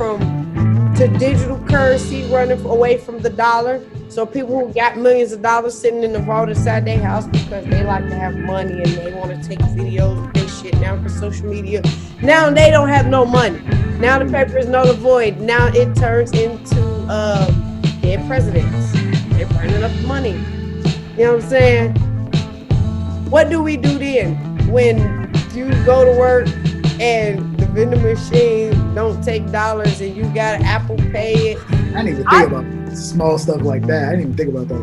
to digital currency, running away from the dollar. So people who got millions of dollars sitting in the vault inside their house because they like to have money and they want to take videos of their shit now for social media. Now they don't have no money. Now the paper is null and void. Now it turns into dead presidents. They're burning up the money. You know what I'm saying? What do we do then when you go to work and the vending machine don't take dollars and you got Apple Pay it? I didn't even think about small stuff like that. I didn't even think about that.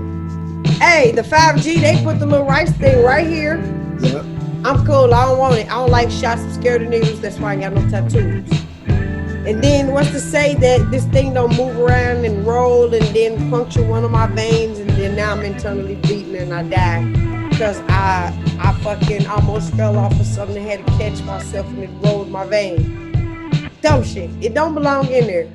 Hey, the 5G, they put the little rice thing right here. Yep. I'm cool. I don't want it. I don't like shots. I'm scared of needles. That's why I ain't got no tattoos. And then what's to say that this thing don't move around and roll and then puncture one of my veins and then now I'm internally bleeding and I die because I fucking almost fell off of something and had to catch myself and it rolled my vein. Dumb shit. It don't belong in there.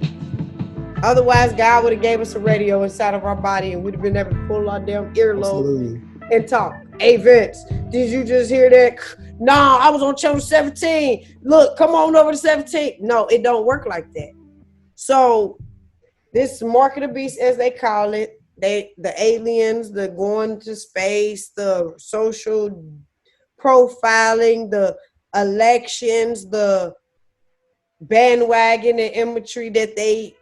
Otherwise, God would have gave us a radio inside of our body and we'd have been able to pull our damn earlobe and talk. Hey, Vince, did you just hear that? Nah, I was on channel 17. Look, come on over to 17. No, it don't work like that. So this mark of the beast, as they call it, the aliens, the going to space, the social profiling, the elections, the bandwagon and imagery that they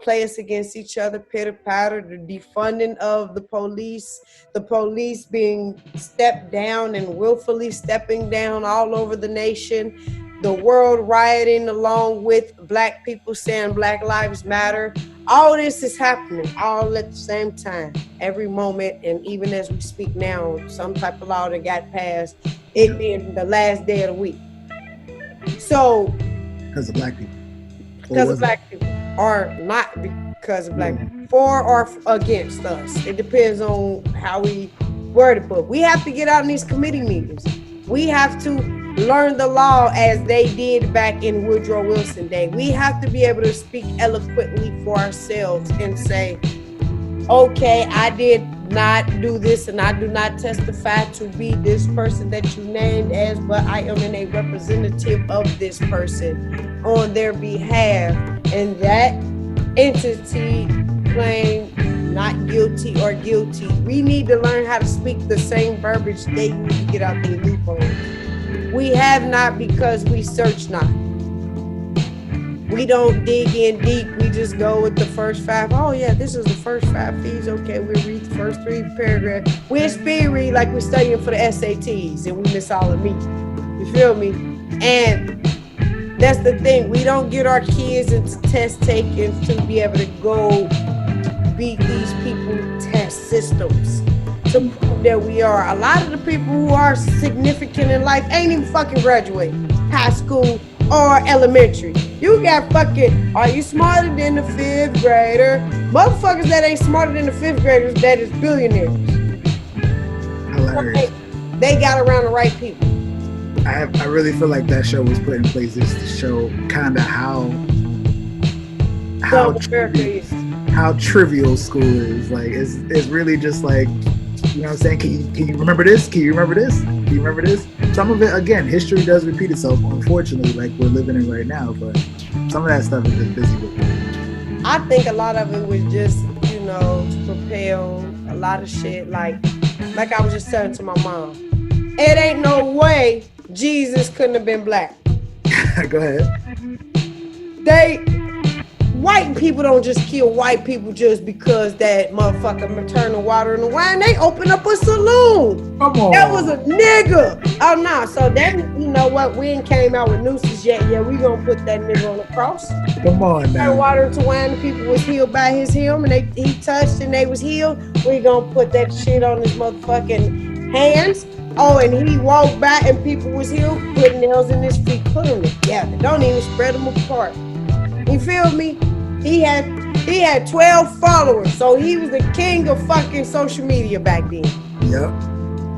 play us against each other, pitter patter, the defunding of the police being stepped down and willfully stepping down all over the nation, the world rioting along with black people saying Black Lives Matter. All this is happening all at the same time, every moment, and even as we speak now, some type of law that got passed, it being the last day of the week. So, because of black people. Because of black people. Or not because of black people, for or against us. It depends on how we word it. But we have to get out in these committee meetings. We have to learn the law as they did back in Woodrow Wilson Day. We have to be able to speak eloquently for ourselves and say, okay, I did not do this and I do not testify to be this person that you named as, but I am a representative of this person on their behalf. And that entity claim not guilty or guilty. We need to learn how to speak the same verbiage they use to get out their loopholes. We have not because we search not. We don't dig in deep. We just go with the first 5. Oh yeah, this is the first 5 fees. Okay, we read the first 3 paragraphs. We speed read like we're studying for the SATs and we miss all the meat. You feel me? And that's the thing. We don't get our kids into test taking to be able to go beat these people test systems to prove that we are. A lot of the people who are significant in life ain't even fucking graduate high school or elementary. You got fucking, are you smarter than the 5th grader? Motherfuckers that ain't smarter than the 5th graders, that is billionaires. Hilarious. They got around the right people. I really feel like that show was put in place just to show kind of how trivial school is. Like it's really just like, you know what I'm saying? Can you remember this? Can you remember this? Can you remember this? Some of it, again, history does repeat itself, unfortunately, like we're living in right now, but some of that stuff is just busy with it. I think a lot of it was just, to propel a lot of shit. Like like I was just saying to my mom, it ain't no way Jesus couldn't have been black. Go ahead. White people don't just kill white people just because that motherfucker turned the water into wine. They open up a saloon. Come on. That was a nigga. Oh, no. So then, you know what? We ain't came out with nooses yet. Yeah, we gonna put that nigga on the cross. Come on now. Turned water into wine. The people was healed by his hem, and he touched and they was healed. We gonna put that shit on his motherfucking hands. Oh, and he walked by and people was healed. Put nails in his feet. Put them together. Don't even spread them apart. You feel me? He had 12 followers, so he was the king of fucking social media back then. Yep.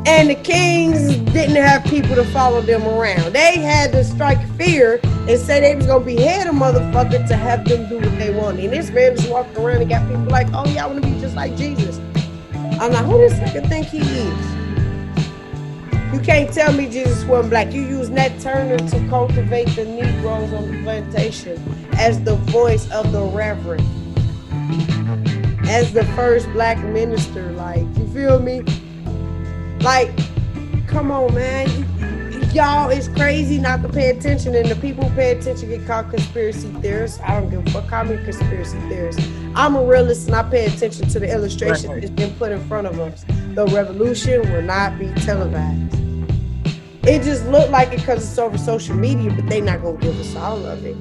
And the kings didn't have people to follow them around. They had to strike fear and say they was gonna behead a motherfucker to have them do what they wanted. And this man just walked around and got people like, oh yeah, I wanna be just like Jesus. I'm like, who this nigga think he is? You can't tell me Jesus wasn't black. You use Nat Turner to cultivate the Negroes on the plantation as the voice of the reverend, as the first black minister. Like, you feel me? Like, come on, man. Y'all, it's crazy not to pay attention, and the people who pay attention get called conspiracy theorists. I don't give a fuck. Call me a conspiracy theorist. I'm a realist, and I pay attention to the illustration that's been put in front of us. The revolution will not be televised. It just looked like it because it's over social media, but they not gonna give us all of it.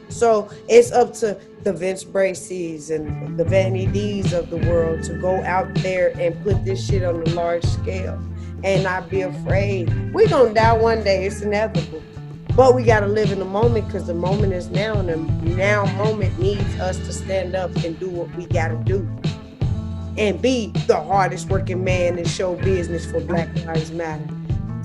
So it's up to the Vince Bracy's and the Vanny D's of the world to go out there and put this shit on a large scale and not be afraid. We gonna die one day, it's inevitable. But we gotta live in the moment because the moment is now, and the now moment needs us to stand up and do what we gotta do. And be the hardest working man in show business for Black Lives Matter.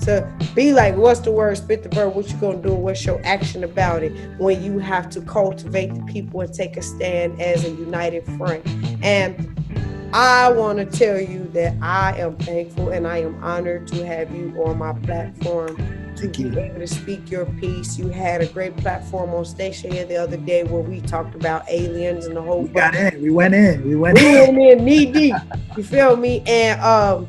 To be like, what's the word, spit the verb, what you gonna do, what's your action about it, when you have to cultivate the people and take a stand as a united front. And I want to tell you that I am thankful and I am honored to have you on my platform to be able to speak your piece. You had a great platform on Station here the other day where we talked about aliens and the whole. We went in knee deep. You feel me? And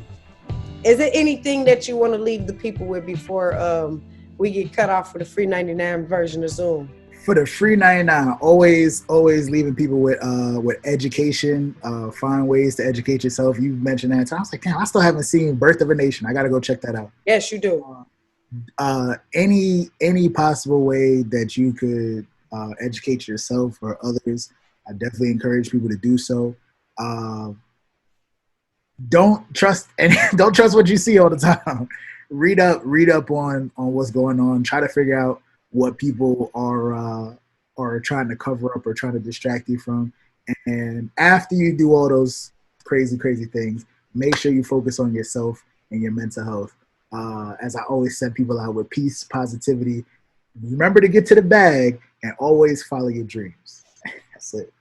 is there anything that you want to leave the people with before we get cut off for the free 99 version of Zoom? For the free 99, always leaving people with education. Find ways to educate yourself. You mentioned that. So I was like, damn, I still haven't seen Birth of a Nation. I got to go check that out. Yes, you do. Any possible way that you could educate yourself or others, I definitely encourage people to do so. Don't trust what you see all the time. Read up on what's going on. Try to figure out what people are trying to cover up or trying to distract you from. And after you do all those crazy things, make sure you focus on yourself and your mental health. As I always send people out with peace, positivity. Remember to get to the bag and always follow your dreams. That's it.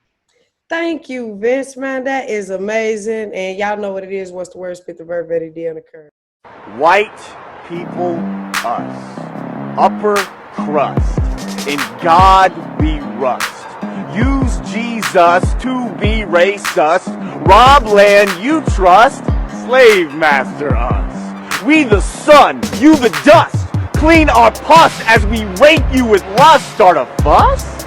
Thank you, Vince, man. That is amazing. And y'all know what it is. What's the word? Spit the verb, ready, D on the curve. White people, us. Upper crust. In God we rust. Use Jesus to be racist. Rob land you trust. Slave master us. We the sun, you the dust. Clean our pus as we rape you with lust. Start a fuss?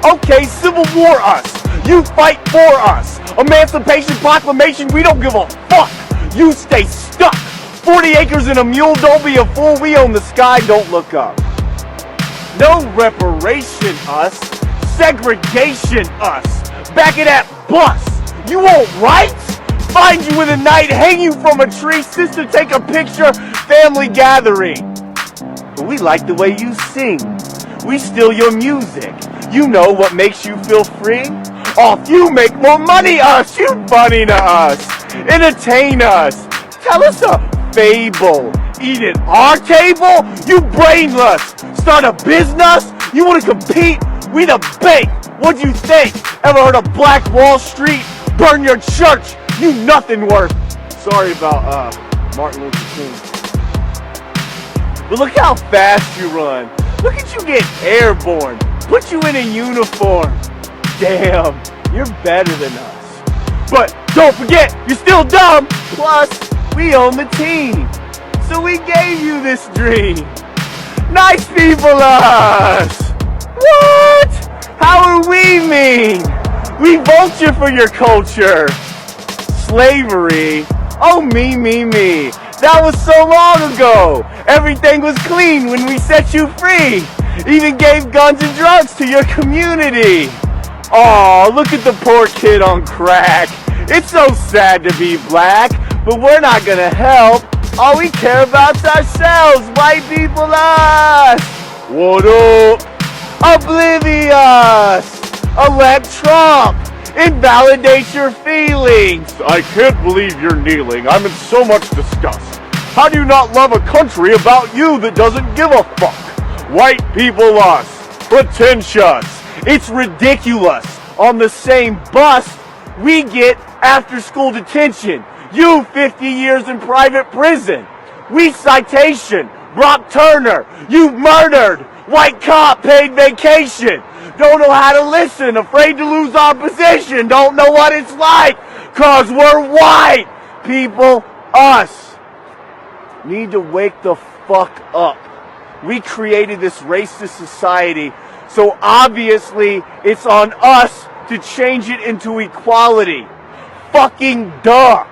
Okay, Civil War us. You fight for us. Emancipation Proclamation, we don't give a fuck. You stay stuck. 40 acres and a mule, don't be a fool. We own the sky, don't look up. No reparation us. Segregation us. Back of that bus. You want rights? Find you in the night, hang you from a tree. Sister, take a picture. Family gathering. But we like the way you sing. We steal your music. You know what makes you feel free? Off you make more money us. You funny to us. Entertain us. Tell us a fable. Eat at our table? You brainless. Start a business? You want to compete? We the bank. What'd you think? Ever heard of Black Wall Street? Burn your church. You nothing worth. Sorry about Martin Luther King. But look how fast you run. Look at you get airborne. Put you in a uniform. Damn, you're better than us. But don't forget, you're still dumb. Plus, We own the team. So we gave you this dream. Nice people, us! What? How are we mean? We vulture for your culture. Slavery? Oh, me. That was so long ago. Everything was clean when we set you free. Even gave guns and drugs to your community. Aw, look at the poor kid on crack. It's so sad to be black, but we're not gonna help. All we care about's ourselves, white people, us. What up? Oblivious. Elect Trump. Invalidate your feelings. I can't believe you're kneeling. I'm in so much disgust. How do you not love a country about you that doesn't give a fuck? White people, us. Pretentious. It's ridiculous. On the same bus, we get after-school detention. You 50 years in private prison. We citation. Brock Turner. You murdered. White cop paid vacation. Don't know how to listen. Afraid to lose our position. Don't know what it's like. Cause we're white. People, us. Need to wake the fuck up. We created this racist society, so obviously it's on us to change it into equality. Fucking duh.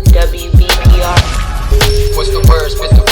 WBPR. What's the words, Mr.